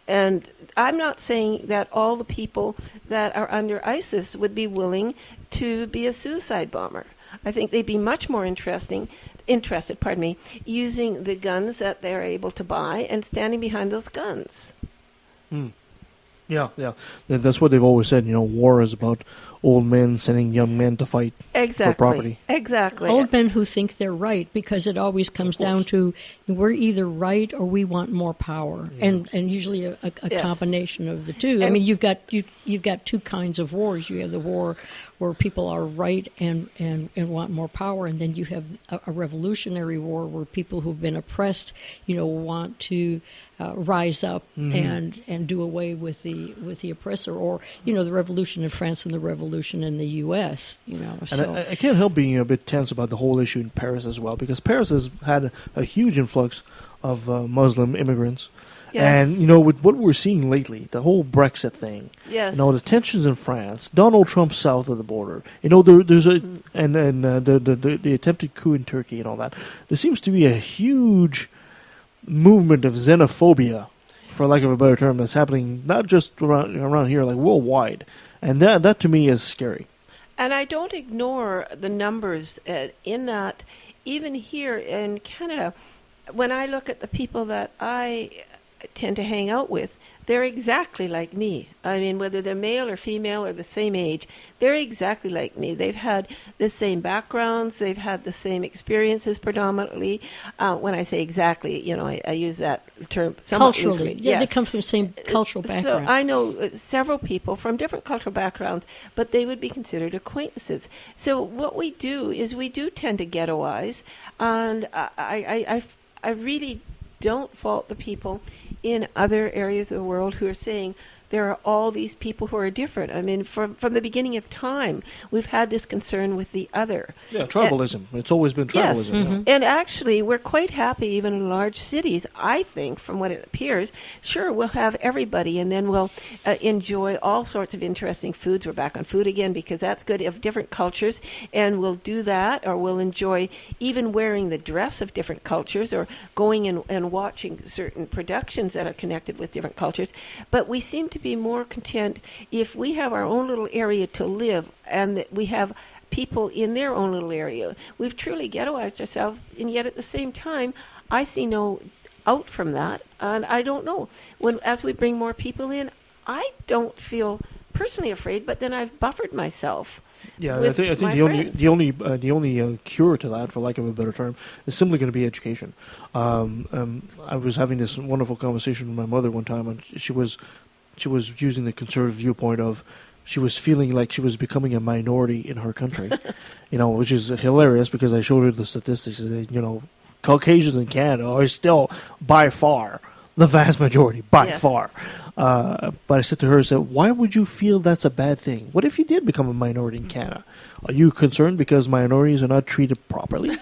And I'm not saying that all the people that are under ISIS would be willing to be a suicide bomber. I think they'd be much more interested, using the guns that they're able to buy and standing behind those guns. Yeah. That's what they've always said. War is about old men sending young men to fight for property. Exactly. Old men who think they're right, because it always comes down to we're either right or we want more power, and usually a combination of the two. I mean, you've got two kinds of wars. You have the war where people are right and want more power, and then you have a revolutionary war where people who've been oppressed, want to rise up and do away with the oppressor, or the revolution in France and the revolution in the U.S. And I can't help being a bit tense about the whole issue in Paris as well, because Paris has had a huge influx of Muslim immigrants. Yes. And, with what we're seeing lately, the whole Brexit thing, yes. The tensions in France, Donald Trump south of the border, there's a, and the attempted coup in Turkey and all that, there seems to be a huge movement of xenophobia, for lack of a better term, that's happening not just around here, like worldwide. And that to me is scary. And I don't ignore the numbers in that, even here in Canada, when I look at the people that I tend to hang out with, they're exactly like me. I mean, whether they're male or female or the same age, they're exactly like me. They've had the same backgrounds. They've had the same experiences predominantly. When I say exactly, I use that term somewhat culturally. loosely. Yeah, yes. They come from the same cultural background. So I know several people from different cultural backgrounds, but they would be considered acquaintances. So what we do is we do tend to ghettoize, and I really don't fault the people in other areas of the world who are saying there are all these people who are different. I mean, from the beginning of time, we've had this concern with the other. Yeah, tribalism. It's always been tribalism. Yes. Mm-hmm. And actually, we're quite happy even in large cities, I think, from what it appears. Sure, we'll have everybody, and then we'll enjoy all sorts of interesting foods. We're back on food again, because that's good, of different cultures, and we'll do that, or we'll enjoy even wearing the dress of different cultures, or going and watching certain productions that are connected with different cultures. But we seem to be more content if we have our own little area to live, and that we have people in their own little area. We've truly ghettoized ourselves, and yet at the same time, I see no out from that. And I don't know, as we bring more people in, I don't feel personally afraid, but then I've buffered myself. Yeah, I think the only cure to that, for lack of a better term, is simply going to be education. I was having this wonderful conversation with my mother one time, and she was using the conservative viewpoint of she was feeling like she was becoming a minority in her country, which is hilarious, because I showed her the statistics. Caucasians in Canada are still by far the vast majority, by far. But I said to her, why would you feel that's a bad thing? What if you did become a minority in Canada? Are you concerned because minorities are not treated properly?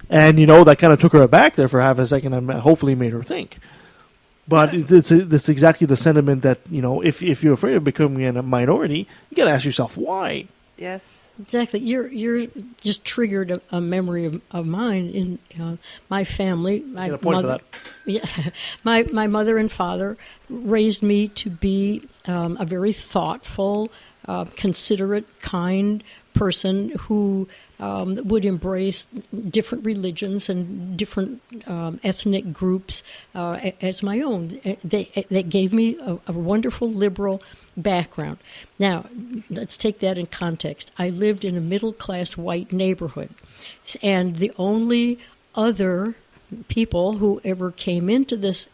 And, that kind of took her aback there for half a second, and hopefully made her think. But it's exactly the sentiment that, if you're afraid of becoming a minority, you got to ask yourself why. Yes. Exactly. You're just triggered a memory of mine in my family. My get a point mother, for that. Yeah, my mother and father raised me to be a very thoughtful, considerate, kind person who would embrace different religions and different ethnic groups as my own. They gave me a wonderful liberal background. Now, let's take that in context. I lived in a middle-class white neighborhood, and the only other people who ever came into this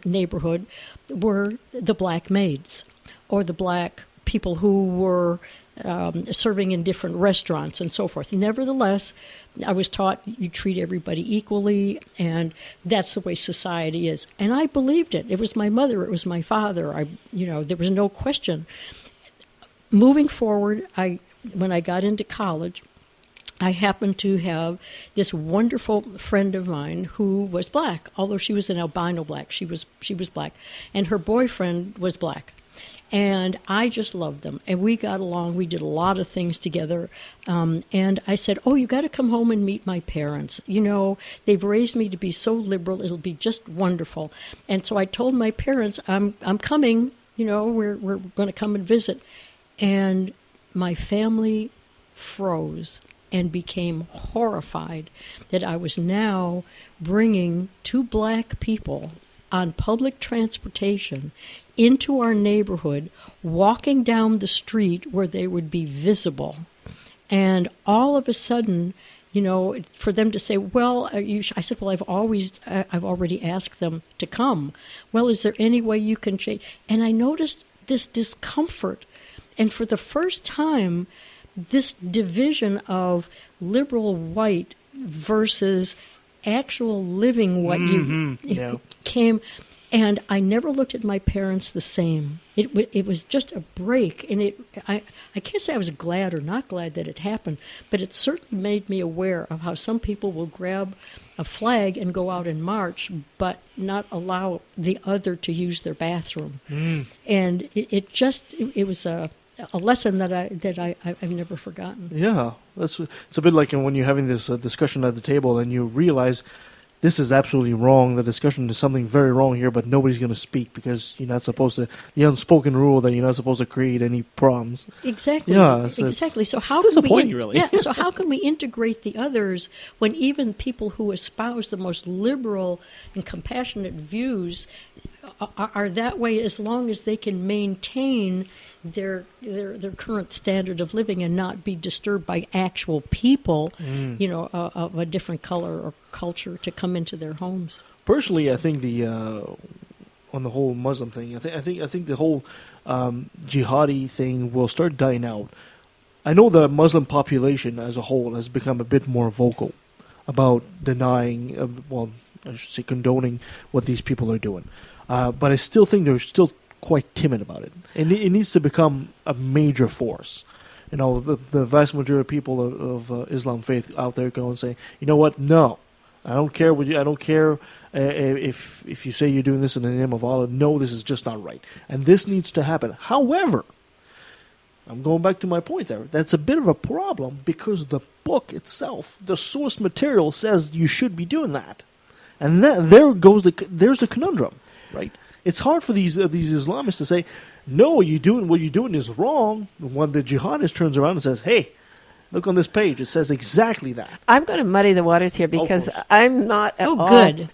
neighborhood were the black maids or the black people who were serving in different restaurants and so forth. Nevertheless, I was taught you treat everybody equally, and that's the way society is. And I believed it. It was my mother. It was my father. There was no question. Moving forward, when I got into college, I happened to have this wonderful friend of mine who was black, although she was an albino black. She was black, and her boyfriend was black. And I just loved them. And we got along. We did a lot of things together. And I said, oh, you got to come home and meet my parents. They've raised me to be so liberal. It'll be just wonderful. And so I told my parents, I'm coming. We're going to come and visit. And my family froze and became horrified that I was now bringing two black people on public transportation into our neighborhood, walking down the street where they would be visible. And all of a sudden, for them to say, well, I said, well, I've already asked them to come. Well, is there any way you can change? And I noticed this discomfort. And for the first time, this division of liberal white versus actual living white came. And I never looked at my parents the same. It was just a break, and I can't say I was glad or not glad that it happened, but it certainly made me aware of how some people will grab a flag and go out and march, but not allow the other to use their bathroom. And it was a lesson that I've never forgotten. Yeah, it's a bit like when you're having this discussion at the table and you realize this is absolutely wrong. The discussion is something very wrong here, but nobody's going to speak because you're not supposed to. The unspoken rule that you're not supposed to create any problems. Exactly. Yeah, exactly. So how it's can disappointing, really? Yeah. So how can we integrate the others when even people who espouse the most liberal and compassionate views are that way, as long as they can maintain their current standard of living and not be disturbed by actual people, of a different color or culture to come into their homes. Personally, I think on the whole Muslim thing, I think the whole jihadi thing will start dying out. I know the Muslim population as a whole has become a bit more vocal about denying, I should say condoning what these people are doing. But I still think they're still quite timid about it. And it needs to become a major force. The vast majority of people of Islam faith out there go and say, you know what? No, I don't care what you. I don't care if you say you're doing this in the name of Allah. No, this is just not right, and this needs to happen. However, I'm going back to my point there. That's a bit of a problem because the book itself, the source material, says you should be doing that, and there's the conundrum, right? It's hard for these Islamists to say, no, what you're doing is wrong. When the jihadist turns around and says, hey, look on this page, it says exactly that. I'm going to muddy the waters here because I'm not at all good.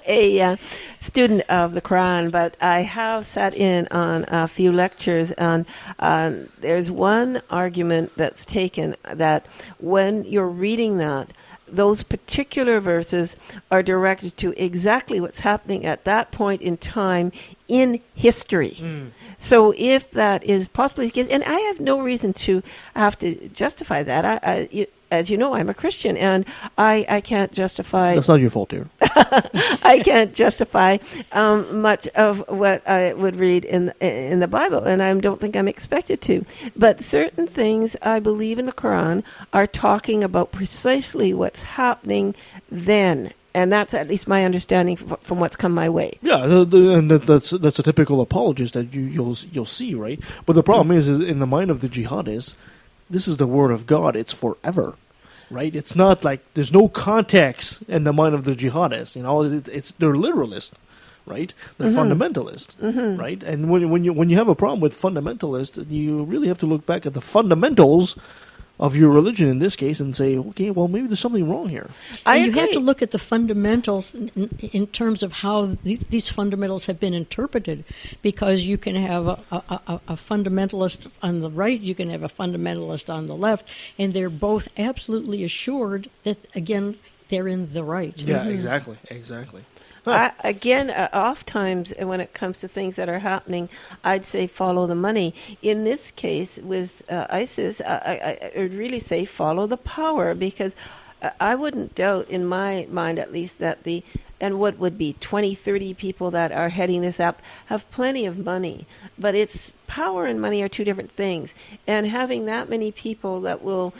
a student of the Quran, but I have sat in on a few lectures, and there's one argument that's taken that when you're reading that, those particular verses are directed to exactly what's happening at that point in time in history. So if that is possibly the case, and I have no reason to have to justify that. As you know, I'm a Christian, and I can't justify... That's not your fault, dear. I can't justify much of what I would read in the Bible, and I don't think I'm expected to. But certain things I believe in the Quran are talking about precisely what's happening then. And that's at least my understanding from what's come my way. Yeah, and that's a typical apologist that you'll see, right? But the problem is in the mind of the jihadists, this is the word of God. It's forever, right? It's not like there's no context in the mind of the jihadists. They're literalist, right? They're fundamentalist, right? And when you have a problem with fundamentalist, you really have to look back at the fundamentals of your religion in this case and say, okay, well, maybe there's something wrong here. You have to look at the fundamentals in terms of how these fundamentals have been interpreted, because you can have a fundamentalist on the right, you can have a fundamentalist on the left, and they're both absolutely assured that, again, they're in the right. Yeah, exactly. Oftentimes when it comes to things that are happening, I'd say follow the money. In this case, with ISIS, I would really say follow the power, because I wouldn't doubt, in my mind at least, that and what would be 20, 30 people that are heading this up have plenty of money. But it's power and money are two different things. And having that many people that will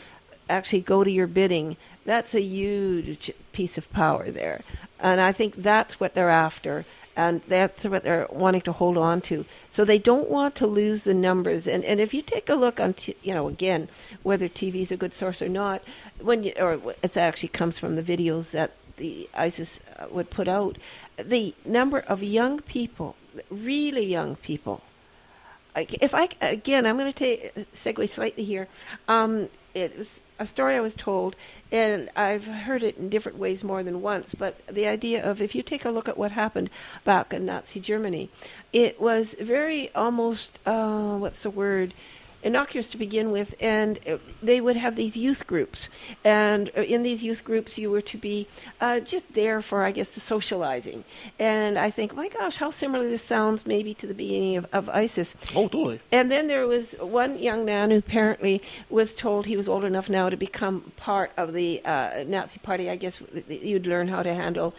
actually go to your bidding, that's a huge piece of power there. And I think that's what they're after. And that's what they're wanting to hold on to. So they don't want to lose the numbers. And if you take a look on, again, whether TV is a good source or not, it actually comes from the videos that the ISIS would put out, the number of young people, really young people. I'm going to segue slightly here. It was a story I was told, and I've heard it in different ways more than once, but the idea of, if you take a look at what happened back in Nazi Germany, it was very almost, innocuous to begin with, and they would have these youth groups, and in these youth groups you were to be just there for, I guess, the socializing. And I think, my gosh, how similar this sounds maybe to the beginning of ISIS. Oh, totally. And then there was one young man who apparently was told he was old enough now to become part of the Nazi party. I guess you'd learn how to handle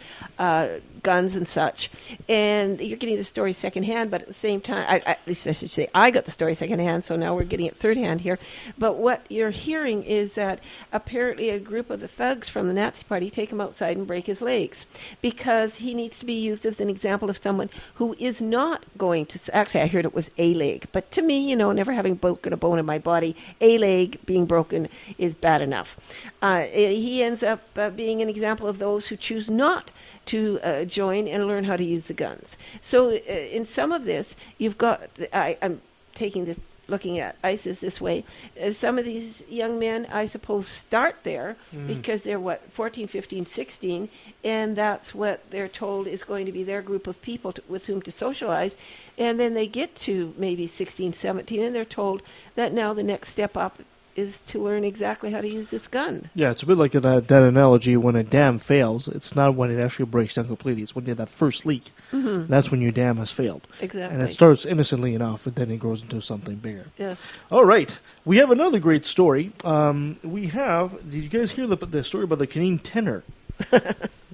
guns and such. And you're getting the story secondhand, but at the same time, at least I should say, I got the story secondhand, so now we're getting it third hand here. But what you're hearing is that apparently a group of the thugs from the Nazi party take him outside and break his legs, because he needs to be used as an example of someone who is not going to, actually I heard it was a leg, but to me, never having broken a bone in my body, a leg being broken is bad enough. He ends up being an example of those who choose not to join and learn how to use the guns. So in some of this, you've got, I'm taking this, looking at ISIS this way, some of these young men, I suppose, start there because they're, 14, 15, 16, and that's what they're told is going to be their group of people with whom to socialize. And then they get to maybe 16, 17, and they're told that now the next step up is to learn exactly how to use this gun. Yeah, it's a bit like that analogy, when a dam fails, it's not when it actually breaks down completely, it's when you have that first leak. Mm-hmm. That's when your dam has failed. Exactly. And it starts innocently enough, but then it grows into something bigger. Yes. All right. We have another great story. Did you guys hear the story about the Canadian tenor?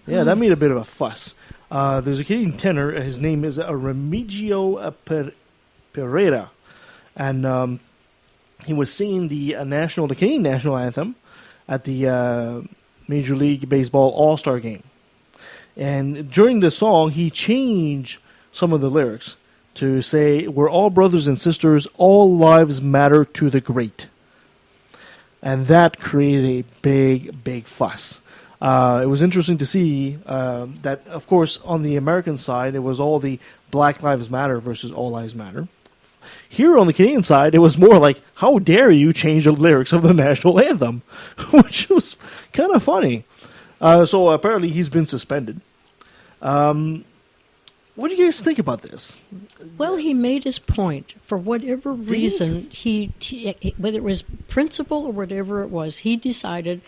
Yeah, that made a bit of a fuss. There's a Canadian tenor, his name is Remigio Pereira, and he was singing the Canadian national anthem at the Major League Baseball All-Star Game. And during the song, he changed some of the lyrics to say, "We're all brothers and sisters, all lives matter to the great." And that created a big, big fuss. It was interesting to see that, of course, on the American side, it was all the Black Lives Matter versus All Lives Matter. Here on the Canadian side, it was more like, how dare you change the lyrics of the national anthem, which was kind of funny. So apparently he's been suspended. What do you guys think about this? Well, he made his point. For whatever reason, he whether it was principle or whatever it was, he decided,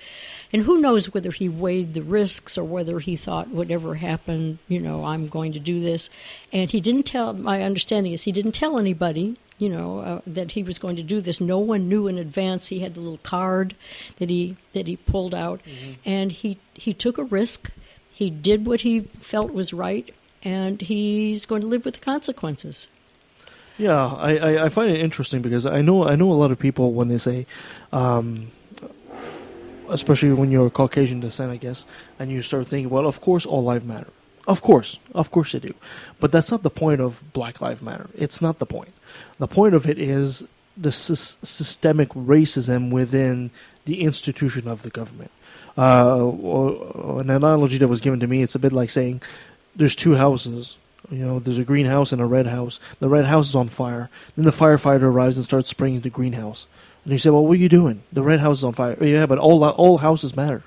and who knows whether he weighed the risks or whether he thought, whatever happened, I'm going to do this. And he didn't tell, my understanding is he didn't tell anybody, that he was going to do this. No one knew in advance. He had the little card that he pulled out, and he took a risk. He did what he felt was right, and he's going to live with the consequences. Yeah, I find it interesting because I know a lot of people when they say, especially when you're Caucasian descent, I guess, and you start thinking, well, of course all lives matter. Of course they do. But that's not the point of Black Lives Matter. It's not the point. The point of it is the systemic racism within the institution of the government. An analogy that was given to me, it's a bit like saying there's two houses. There's a green house and a red house. The red house is on fire. Then the firefighter arrives and starts spraying the greenhouse. And you say, well, what are you doing? The red house is on fire. Yeah, but all houses matter.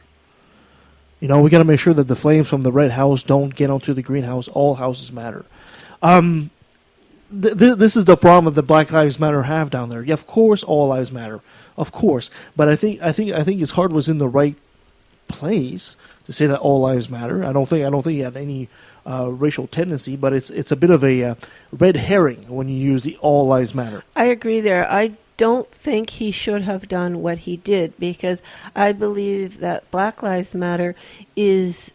We got to make sure that the flames from the red house don't get onto the greenhouse. All houses matter. This is the problem that the Black Lives Matter have down there. Yeah, of course, all lives matter, of course. But I think his heart was in the right place to say that all lives matter. I don't think he had any racial tendency, but it's a bit of a red herring when you use the all lives matter. I agree there. I don't think he should have done what he did, because I believe that Black Lives Matter is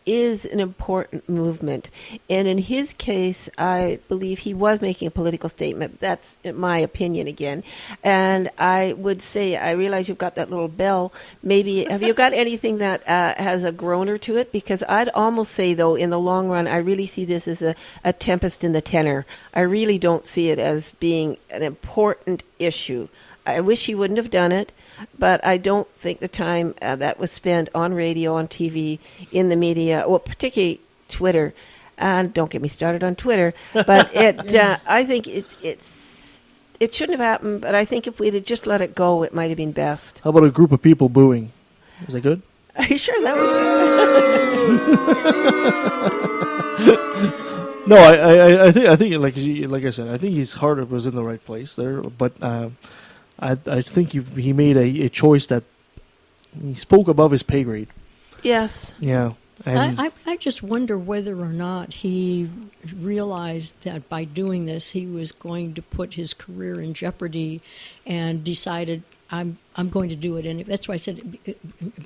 an important movement. And in his case, I believe he was making a political statement. That's my opinion again. And I would say, I realize you've got that little bell. Maybe, have you got anything that has a groaner to it? Because I'd almost say, though, in the long run, I really see this as a tempest in the tenor. I really don't see it as being an important issue. I wish he wouldn't have done it, but I don't think the time that was spent on radio, on TV, in the media, well, particularly Twitter, and don't get me started on Twitter, but I think it shouldn't have happened, but I think if we'd have just let it go, it might have been best. How about a group of people booing? Is that good? Sure, that would. No, I think like I said, I think his heart was in the right place there, but I think he made a choice that he spoke above his pay grade. Yes. Yeah. And I just wonder whether or not he realized that by doing this he was going to put his career in jeopardy, and decided I'm going to do it anyway. That's why I said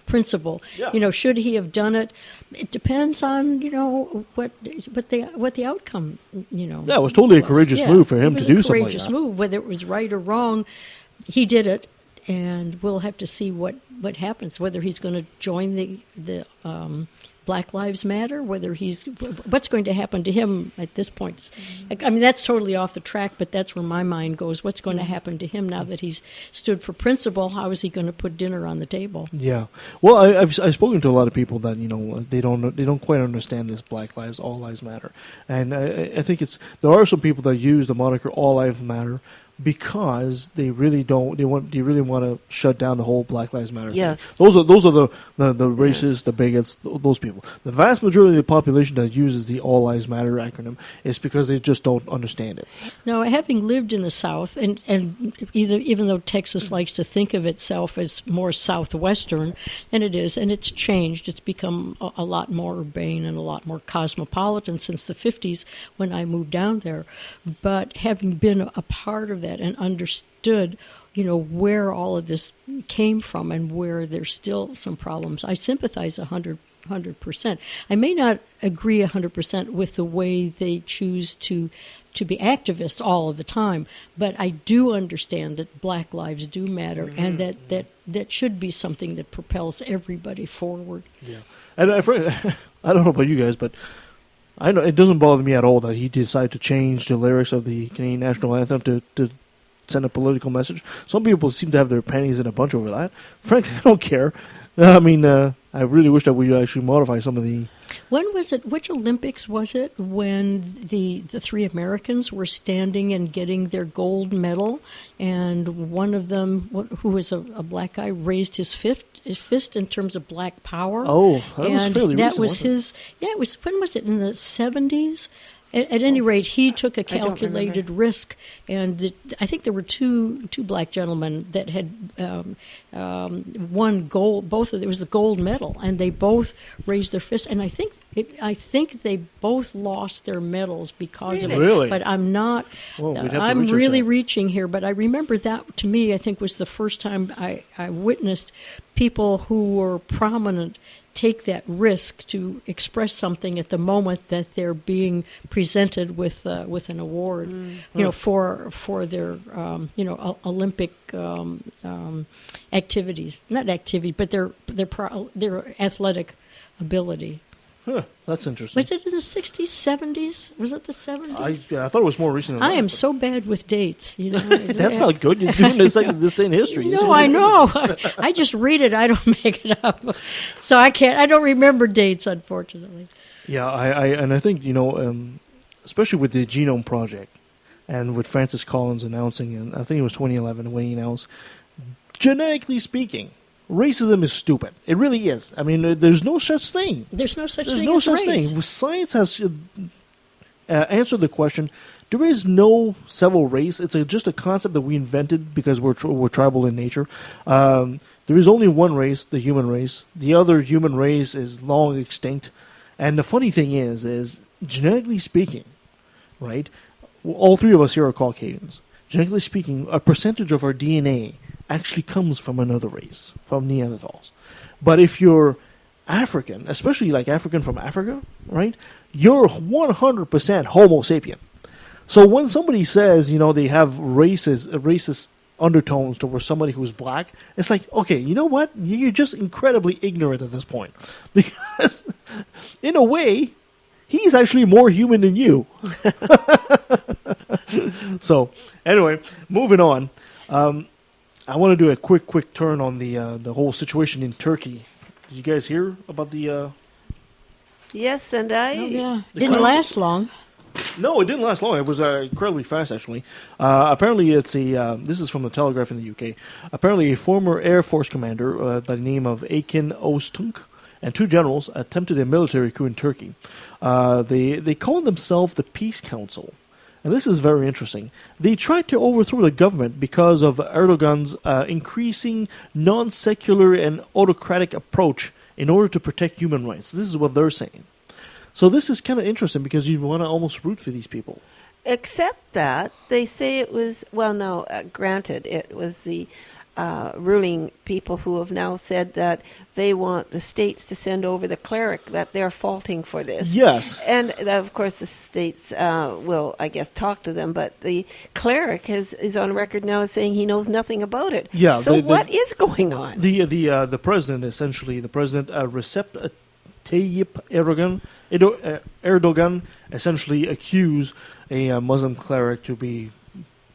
principle. Yeah. Should he have done it? It depends on what the outcome. Yeah, it was totally a courageous move for him to do something like that. It was a courageous move, whether it was right or wrong. He did it, and we'll have to see what happens. Whether he's going to join the Black Lives Matter, what's going to happen to him at this point. I mean, that's totally off the track, but that's where my mind goes. What's going to happen to him now that he's stood for principle? How is he going to put dinner on the table? Yeah. Well, I've spoken to a lot of people that they don't quite understand this Black Lives, All Lives Matter, and I think there are some people that use the moniker All Lives Matter because they really want to shut down the whole Black Lives Matter thing. Yes. Those are the racists, the bigots, those people. The vast majority of the population that uses the All Lives Matter acronym is because they just don't understand it. Now, having lived in the South, and even though Texas likes to think of itself as more southwestern, and it is, and it's changed. It's become a lot more urbane and a lot more cosmopolitan since the 50s when I moved down there. But having been a part of that and understood, where all of this came from and where there's still some problems, I sympathize 100%. I may not agree 100% with the way they choose to be activists all of the time, but I do understand that Black lives do matter, and that should be something that propels everybody forward. Yeah, and I don't know about you guys, but I know it doesn't bother me at all that he decided to change the lyrics of the Canadian national anthem to send a political message. Some people seem to have their panties in a bunch over that. Frankly, I don't care. I mean, I really wish that we actually modify some of the... When was it? Which Olympics was it when the three Americans were standing and getting their gold medal, and one of them, who was a black guy, raised his fist in terms of black power? Oh, that was fairly recent. That was his. Yeah, it was. When was it? In the 70s. At any rate, he took a calculated risk, and I think there were two black gentlemen that had won gold. It was the gold medal, and they both raised their fist. And I think they both lost their medals because of it. Really? But I'm not. Well, I'm really reaching here, but I remember that to me, I think, was the first time I witnessed people who were prominent take that risk to express something at the moment that they're being presented with an award, for their Olympic activities, not activity, but their athletic ability. Huh, that's interesting. Was it in the 60s, 70s? Was it the 70s? I thought it was more recent than that. I am so bad with dates. That's not good. You're doing this day in history. No, I know. I just read it. I don't make it up. So I don't remember dates, unfortunately. Yeah, I think, especially with the Genome Project and with Francis Collins announcing, and I think it was 2011 when he announced, genetically speaking, racism is stupid. It really is. I mean, there's no such thing. There's no such thing as race. Science has answered the question. There is no several race. It's just a concept that we invented because we're tribal in nature. There is only one race, the human race. The other human race is long extinct. And the funny thing is genetically speaking, right? All three of us here are Caucasians. Genetically speaking, a percentage of our DNA actually comes from another race, from Neanderthals. But if you're African, especially like African from Africa, right? You're 100% Homo sapien. So when somebody says, they have racist undertones towards somebody who's black, it's like, okay, you know what? You're just incredibly ignorant at this point. Because, in a way, he's actually more human than you. So, anyway, moving on. I want to do a quick turn on the whole situation in Turkey. Did you guys hear about the... Yes, and I... Oh, yeah. Didn't last long. No, it didn't last long. It was incredibly fast, actually. Apparently, it's this is from the Telegraph in the UK. Apparently, a former Air Force commander by the name of Akin Öztürk and two generals attempted a military coup in Turkey. They called themselves the Peace Council. And this is very interesting. They tried to overthrow the government because of Erdogan's increasing non-secular and autocratic approach in order to protect human rights. This is what they're saying. So this is kind of interesting because you want to almost root for these people. Except that they say it was, granted, it was the ruling people who have now said that they want the states to send over the cleric, that they're faulting for this. Yes. And, of course, the states will, I guess, talk to them, but the cleric is on record now as saying he knows nothing about it. Yeah. So what is going on? The president, essentially, Recep Tayyip Erdogan essentially accused a Muslim cleric to be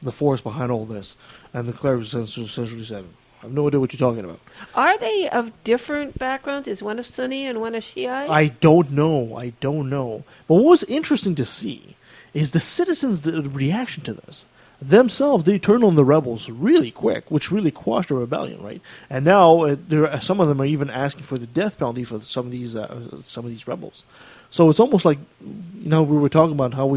the force behind all this. And the cleric essentially said, I have no idea what you're talking about. Are they of different backgrounds? Is one a Sunni and one a Shiite? I don't know. But what was interesting to see is the citizens' reaction to this. Themselves, they turned on the rebels really quick, which really quashed the rebellion, right? And now some of them are even asking for the death penalty for some of these rebels. So it's almost like, we were talking about how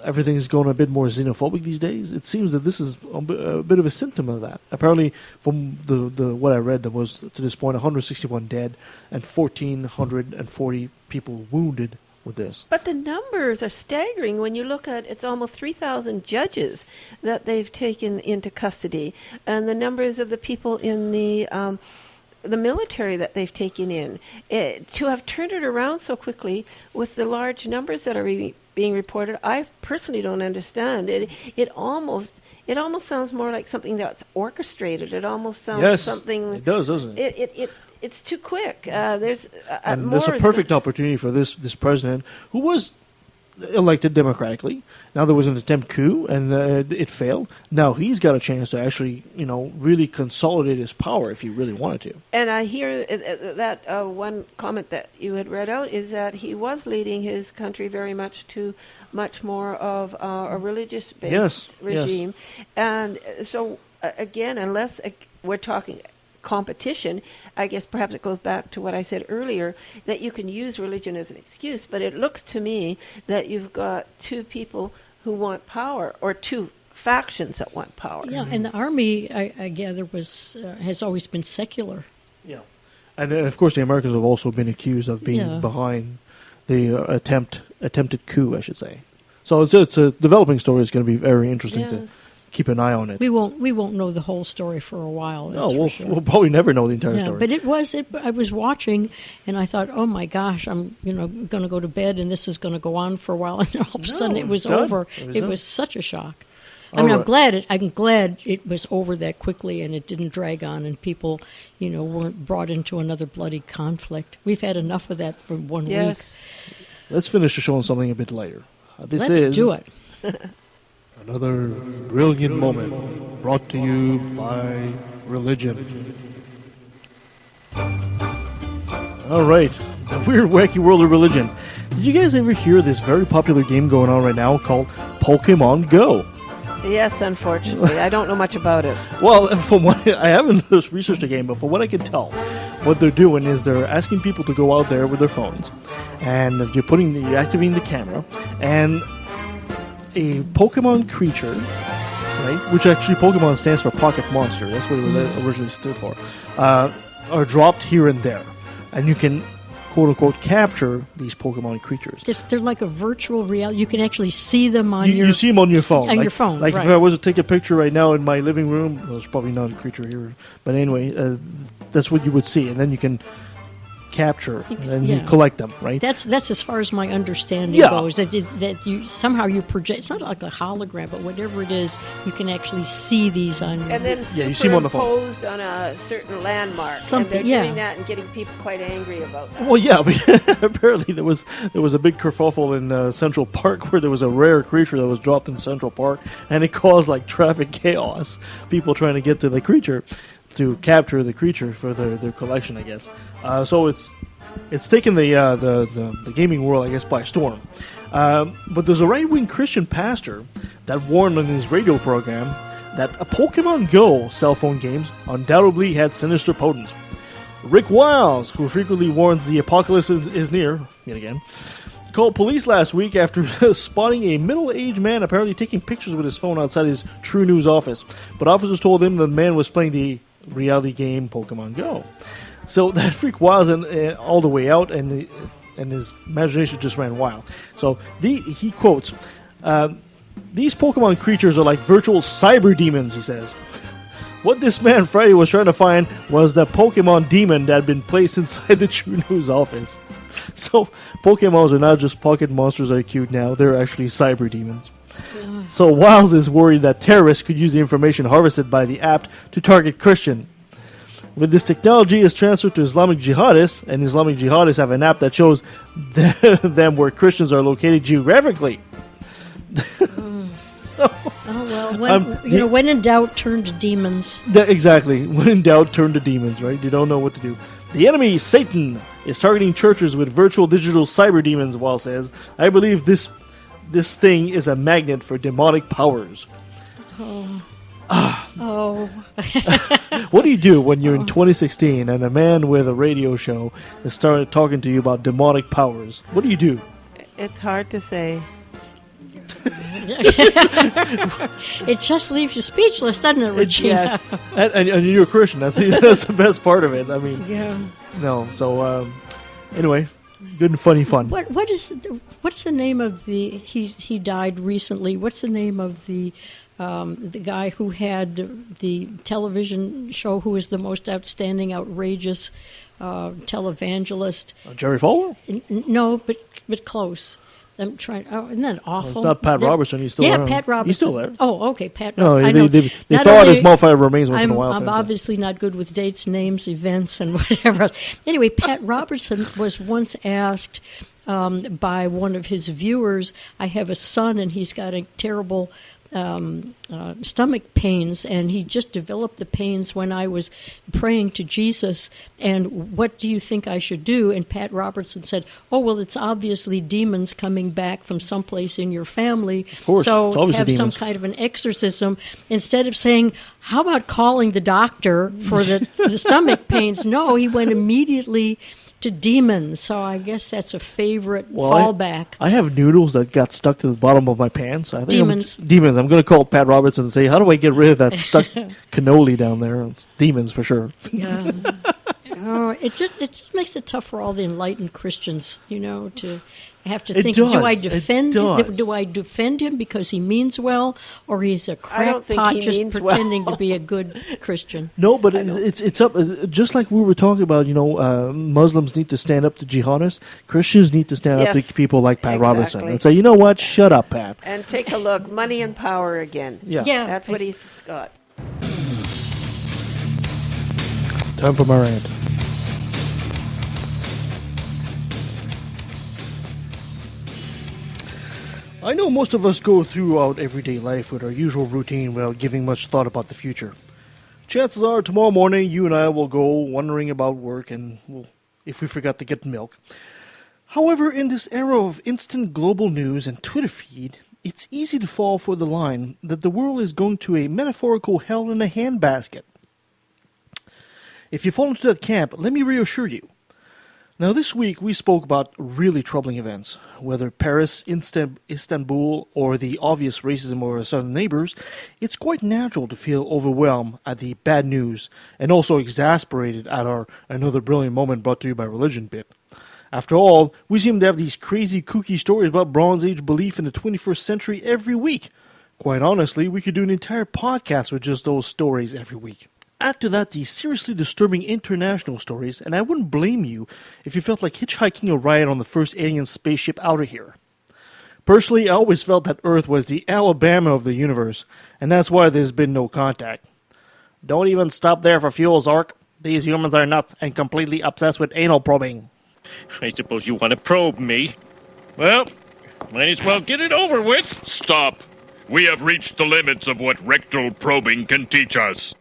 everything is going a bit more xenophobic these days. It seems that this is a bit of a symptom of that. Apparently, from the what I read, there was to this point 161 dead and 1,440 people wounded with this. But the numbers are staggering when you look at it's almost 3,000 judges that they've taken into custody, and the numbers of the people in the military that they've taken in. To have turned it around so quickly with the large numbers that are being reported, I personally don't understand. It almost sounds more like something that's orchestrated. It almost sounds something. It does, doesn't it? It's too quick. There's a perfect opportunity for this president who was elected democratically. Now there was an attempt coup and it failed. Now he's got a chance to actually, really consolidate his power if he really wanted to. And I hear that one comment that you had read out is that he was leading his country very much to much more of a religious-based regime. Yes. And so, again, unless we're talking competition, I guess perhaps it goes back to what I said earlier, that you can use religion as an excuse, but it looks to me that you've got two people who want power, or two factions that want power. Yeah, and the army, I gather, has always been secular. Yeah. And of course the Americans have also been accused of being behind the attempted coup, I should say. So it's a developing story. It's going to be very interesting to keep an eye on it. We won't know the whole story for a while. We'll probably never know the entire story. But I was watching, and I thought, oh my gosh, I'm going to go to bed, and this is going to go on for a while, and all of a sudden it was over. It was such a shock. I'm glad it was over that quickly, and it didn't drag on, and people, weren't brought into another bloody conflict. We've had enough of that for 1 week. Let's finish the show on something a bit lighter. Let's do it. Another brilliant moment brought to you by religion. All right, the weird, wacky world of religion. Did you guys ever hear this very popular game going on right now called Pokemon Go? Yes, unfortunately. I don't know much about it. Well, from what I haven't researched the game, but from what I can tell, what they're doing is they're asking people to go out there with their phones, and you're activating the camera, and a Pokemon creature, right, which actually Pokemon stands for Pocket Monster, that's what it originally stood for, are dropped here and there. And you can, quote-unquote capture these Pokemon creatures. They're like a virtual reality. You can actually see them on You see them on your phone. On your phone, Like right. if I was to take a picture right now in my living room, well, there's probably not a creature here. But anyway, that's what you would see. And then you can capture and you collect them, right? That's as far as my understanding Yeah. goes. That you somehow you project. It's not like a hologram, but whatever it is, you can actually see these on. And then you see 'em on the phone. superimposed on a certain landmark. Something, and they're yeah. doing that and getting people quite angry about that. Well, yeah, but apparently there was a big kerfuffle in Central Park where there was a rare creature that was dropped in Central Park, and it caused like traffic chaos. People trying to get to the creature to capture the creature for their collection, I guess. So it's taken the gaming world, I guess, by storm. But there's a right-wing Christian pastor that warned on his radio program that a Pokemon Go cell phone games undoubtedly had sinister potence. Rick Wiles, who frequently warns the apocalypse is near, yet again, called police last week after spotting a middle-aged man apparently taking pictures with his phone outside his True News office. But officers told him the man was playing the reality game Pokemon Go. So that freaked Wiles all the way out, and his imagination just ran wild. So he quotes, "These Pokemon creatures are like virtual cyber demons," he says. What this man Friday was trying to find was the Pokemon demon that had been placed inside the True News office. So Pokemons are not just pocket monsters that are cute now; they're actually cyber demons. So Wiles is worried that terrorists could use the information harvested by the app to target Christian. When this technology is transferred to Islamic jihadists, and Islamic jihadists have an app that shows them where Christians are located geographically. When in doubt, turn to demons. Exactly. When in doubt, turn to demons, right? You don't know what to do. The enemy, Satan, is targeting churches with virtual digital cyber demons, Wiles says. I believe this thing is a magnet for demonic powers. What do you do when you're in 2016 and a man with a radio show is started talking to you about demonic powers? What do you do? It's hard to say. It just leaves you speechless, doesn't it, Regina? Yes. And you're a Christian. That's the best part of it. I mean, Yeah. no. So anyway, good and funny fun. What's the name of the? He died recently. What's the name of the guy who had the television show? Who is the most outstanding, outrageous televangelist? Jerry Falwell? No, but close. I'm trying. Oh, isn't that awful? It's not Pat Robertson. He's still yeah, around. Pat Robertson. He's still there. Oh, okay, Pat. No, I know. they Not thaw out only- his mummified remains once in a while. I'm obviously not good with dates, names, events, and whatever else. Anyway, Pat Robertson was once asked by one of his viewers, I have a son and he's got a terrible stomach pains, and he just developed the pains when I was praying to Jesus, and what do you think I should do? And Pat Robertson said, oh, well, it's obviously demons coming back from someplace in your family, Of course, so it's obviously have some demons. kind of an exorcism, instead of saying, how about calling the doctor for the stomach pains? No, he went immediately to demons, so I guess that's a favorite fallback. I have noodles that got stuck to the bottom of my pants. I think Demons. Demons. I'm going to call Pat Robertson and say, how do I get rid of that stuck cannoli down there? It's demons for sure. Yeah. Oh, it just makes it tough for all the enlightened Christians, to have to It think: does. do I It defend? does. Do I defend him because he means well, or he's a I don't think crackpot he just means pretending well. to be a good Christian? No, but it's up. Just like we were talking about, Muslims need to stand up to jihadists. Christians need to stand up Yes, to people like Pat Robertson exactly. and say, you know what? Shut up, Pat. And take a look, money and power again. Yeah. That's what he's got. Time for my rant. I know most of us go throughout everyday life with our usual routine without giving much thought about the future. Chances are tomorrow morning you and I will go wondering about work and if we forgot to get milk. However, in this era of instant global news and Twitter feed, it's easy to fall for the line that the world is going to a metaphorical hell in a handbasket. If you fall into that camp, let me reassure you. Now, this week we spoke about really troubling events. Whether Paris, Istanbul, or the obvious racism of our southern neighbors, it's quite natural to feel overwhelmed at the bad news and also exasperated at our another brilliant moment brought to you by religion bit. After all, we seem to have these crazy kooky stories about Bronze Age belief in the 21st century every week. Quite honestly, we could do an entire podcast with just those stories every week. Add to that the seriously disturbing international stories, and I wouldn't blame you if you felt like hitchhiking a ride on the first alien spaceship out of here. Personally, I always felt that Earth was the Alabama of the universe, and that's why there's been no contact. Don't even stop there for fuel, Zork. These humans are nuts and completely obsessed with anal probing. I suppose you want to probe me. Well, might as well get it over with. Stop. We have reached the limits of what rectal probing can teach us.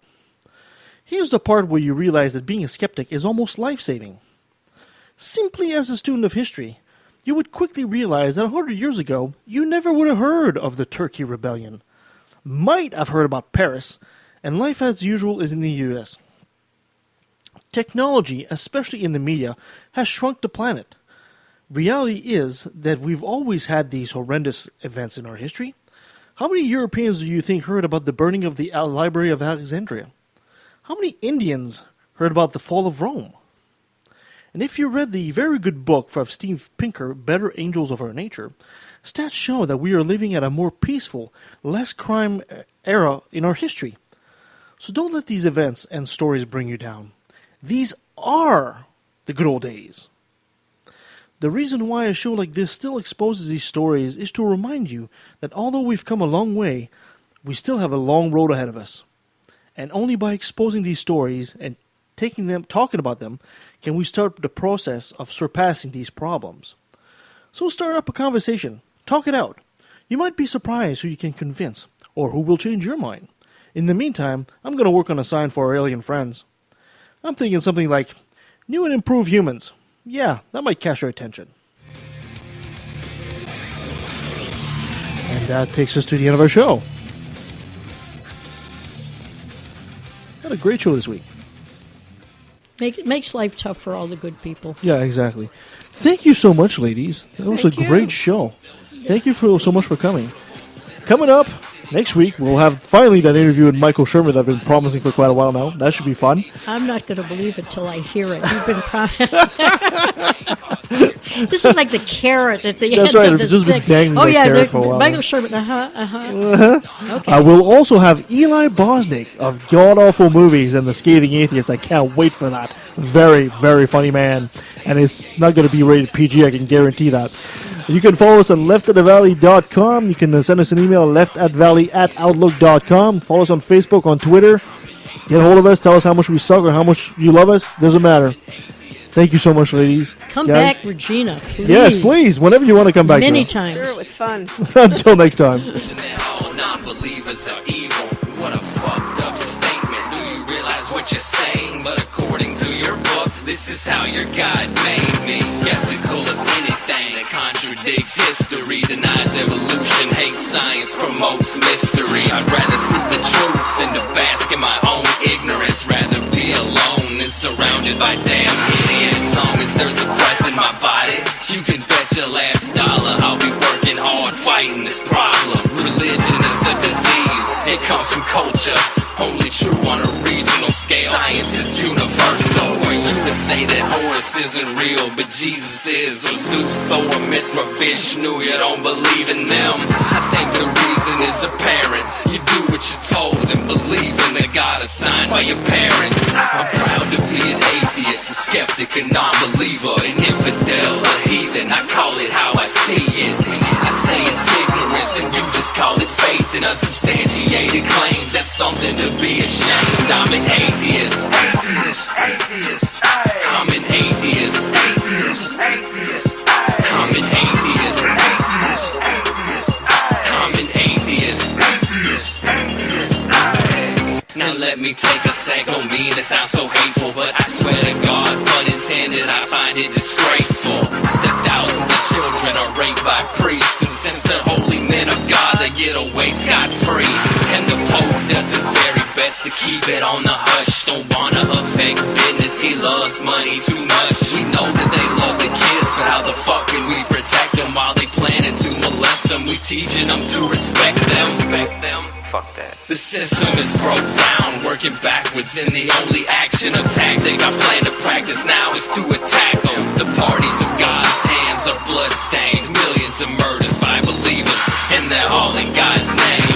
Here's the part where you realize that being a skeptic is almost life-saving. Simply as a student of history, you would quickly realize that 100 years ago, you never would have heard of the Turkey Rebellion. Might have heard about Paris, and life as usual is in the U.S. Technology, especially in the media, has shrunk the planet. Reality is that we've always had these horrendous events in our history. How many Europeans do you think heard about the burning of the Library of Alexandria? How many Indians heard about the fall of Rome? And if you read the very good book from Steve Pinker, Better Angels of Our Nature, stats show that we are living at a more peaceful, less crime era in our history. So don't let these events and stories bring you down. These are the good old days. The reason why a show like this still exposes these stories is to remind you that although we've come a long way, we still have a long road ahead of us. And only by exposing these stories and talking about them, can we start the process of surpassing these problems. So start up a conversation. Talk it out. You might be surprised who you can convince, or who will change your mind. In the meantime, I'm going to work on a sign for our alien friends. I'm thinking something like, new and improved humans. Yeah, that might catch your attention. And that takes us to the end of our show. Had a great show this week. It makes life tough for all the good people. Yeah, exactly. Thank you so much, ladies. That was a great show. Thank you so much for coming. Coming up next week, we'll have finally that interview with Michael Shermer that I've been promising for quite a while now. That should be fun. I'm not going to believe it till I hear it. You've been promising. This is like the carrot at the That's end right, of the I've just been stick. dangling that carrot for a while Michael now. Sherman. Okay. I will also have Eli Bosnick of God Awful Movies and The Scathing Atheist. I can't wait for that. Very, very funny man. And it's not going to be rated PG, I can guarantee that. You can follow us on leftatthevalley.com. You can send us an email, leftatvalley@outlook.com. Follow us on Facebook, on Twitter. Get a hold of us. Tell us how much we suck or how much you love us. Doesn't matter. Thank you so much, ladies. Come back, Regina, please. Yes, please. Whenever you want to come back. Many girl. times. Sure, it was fun. Until next time. All non-believers are evil. What a fucked up statement. Do you realize what you're saying? But according to your book, this is how your God made me. Skeptical of anything that contradicts history, denies evolution, hates science, promotes mystery. I'd rather see the truth than to bask in my own ignorance. Rather be alone than surrounded by damn idiots. As long as there's a breath in my body, you can bet your last dollar I'll be working hard fighting this problem. Religion is a disease, it comes from culture, only true on a regional scale. Science is universal. Are you to say that Horus isn't real, but Jesus is? Or Zeus, Thor, Mithra, Vishnu, you don't believe in them? I think the reason is apparent. You do what you're told and believe in the God assigned by your parents. I'm proud to be an atheist, a skeptic, a non-believer, an infidel, a heathen. I call it how I see it. I say it's ignorance and you just call it faith and unsubstantiated claims. That's something to be ashamed. I'm an atheist. I'm an atheist. I'm an atheist. I'm an atheist. Now let me take a sec, don't mean to sound so hateful, but I swear to God, pun intended, I find it disgraceful that thousands of children are raped by priests, and since they're holy men of God, they get away scot-free. And the Pope does his very best to keep it on the hush. Don't wanna affect business, he loves money too much. We know that they love the kids, but how the fuck can we protect them while they planning to molest them? We teaching them to respect them. Fuck that. The system is broke down, working backwards, and the only action or tactic I plan to practice now is to attack them. The parties have got bloodstained. Millions of murders by believers, and they're all in God's name.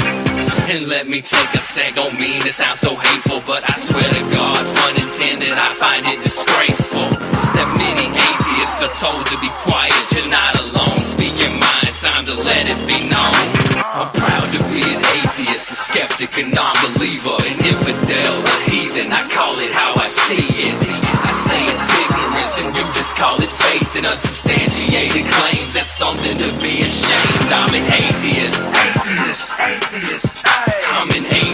And let me take a sec, don't mean to sound so hateful, but I swear to God, pun intended, I find it disgraceful that many atheists are told to be quiet. You're not alone, speak your mind, time to let it be known. I'm proud to be an atheist, a skeptic, a non-believer, an infidel, a heathen, I call it how I see it. I say it's ignorance and you just call it faith, and unsubstantiated claims, that's something to be ashamed. I'm an atheist. I'm an atheist.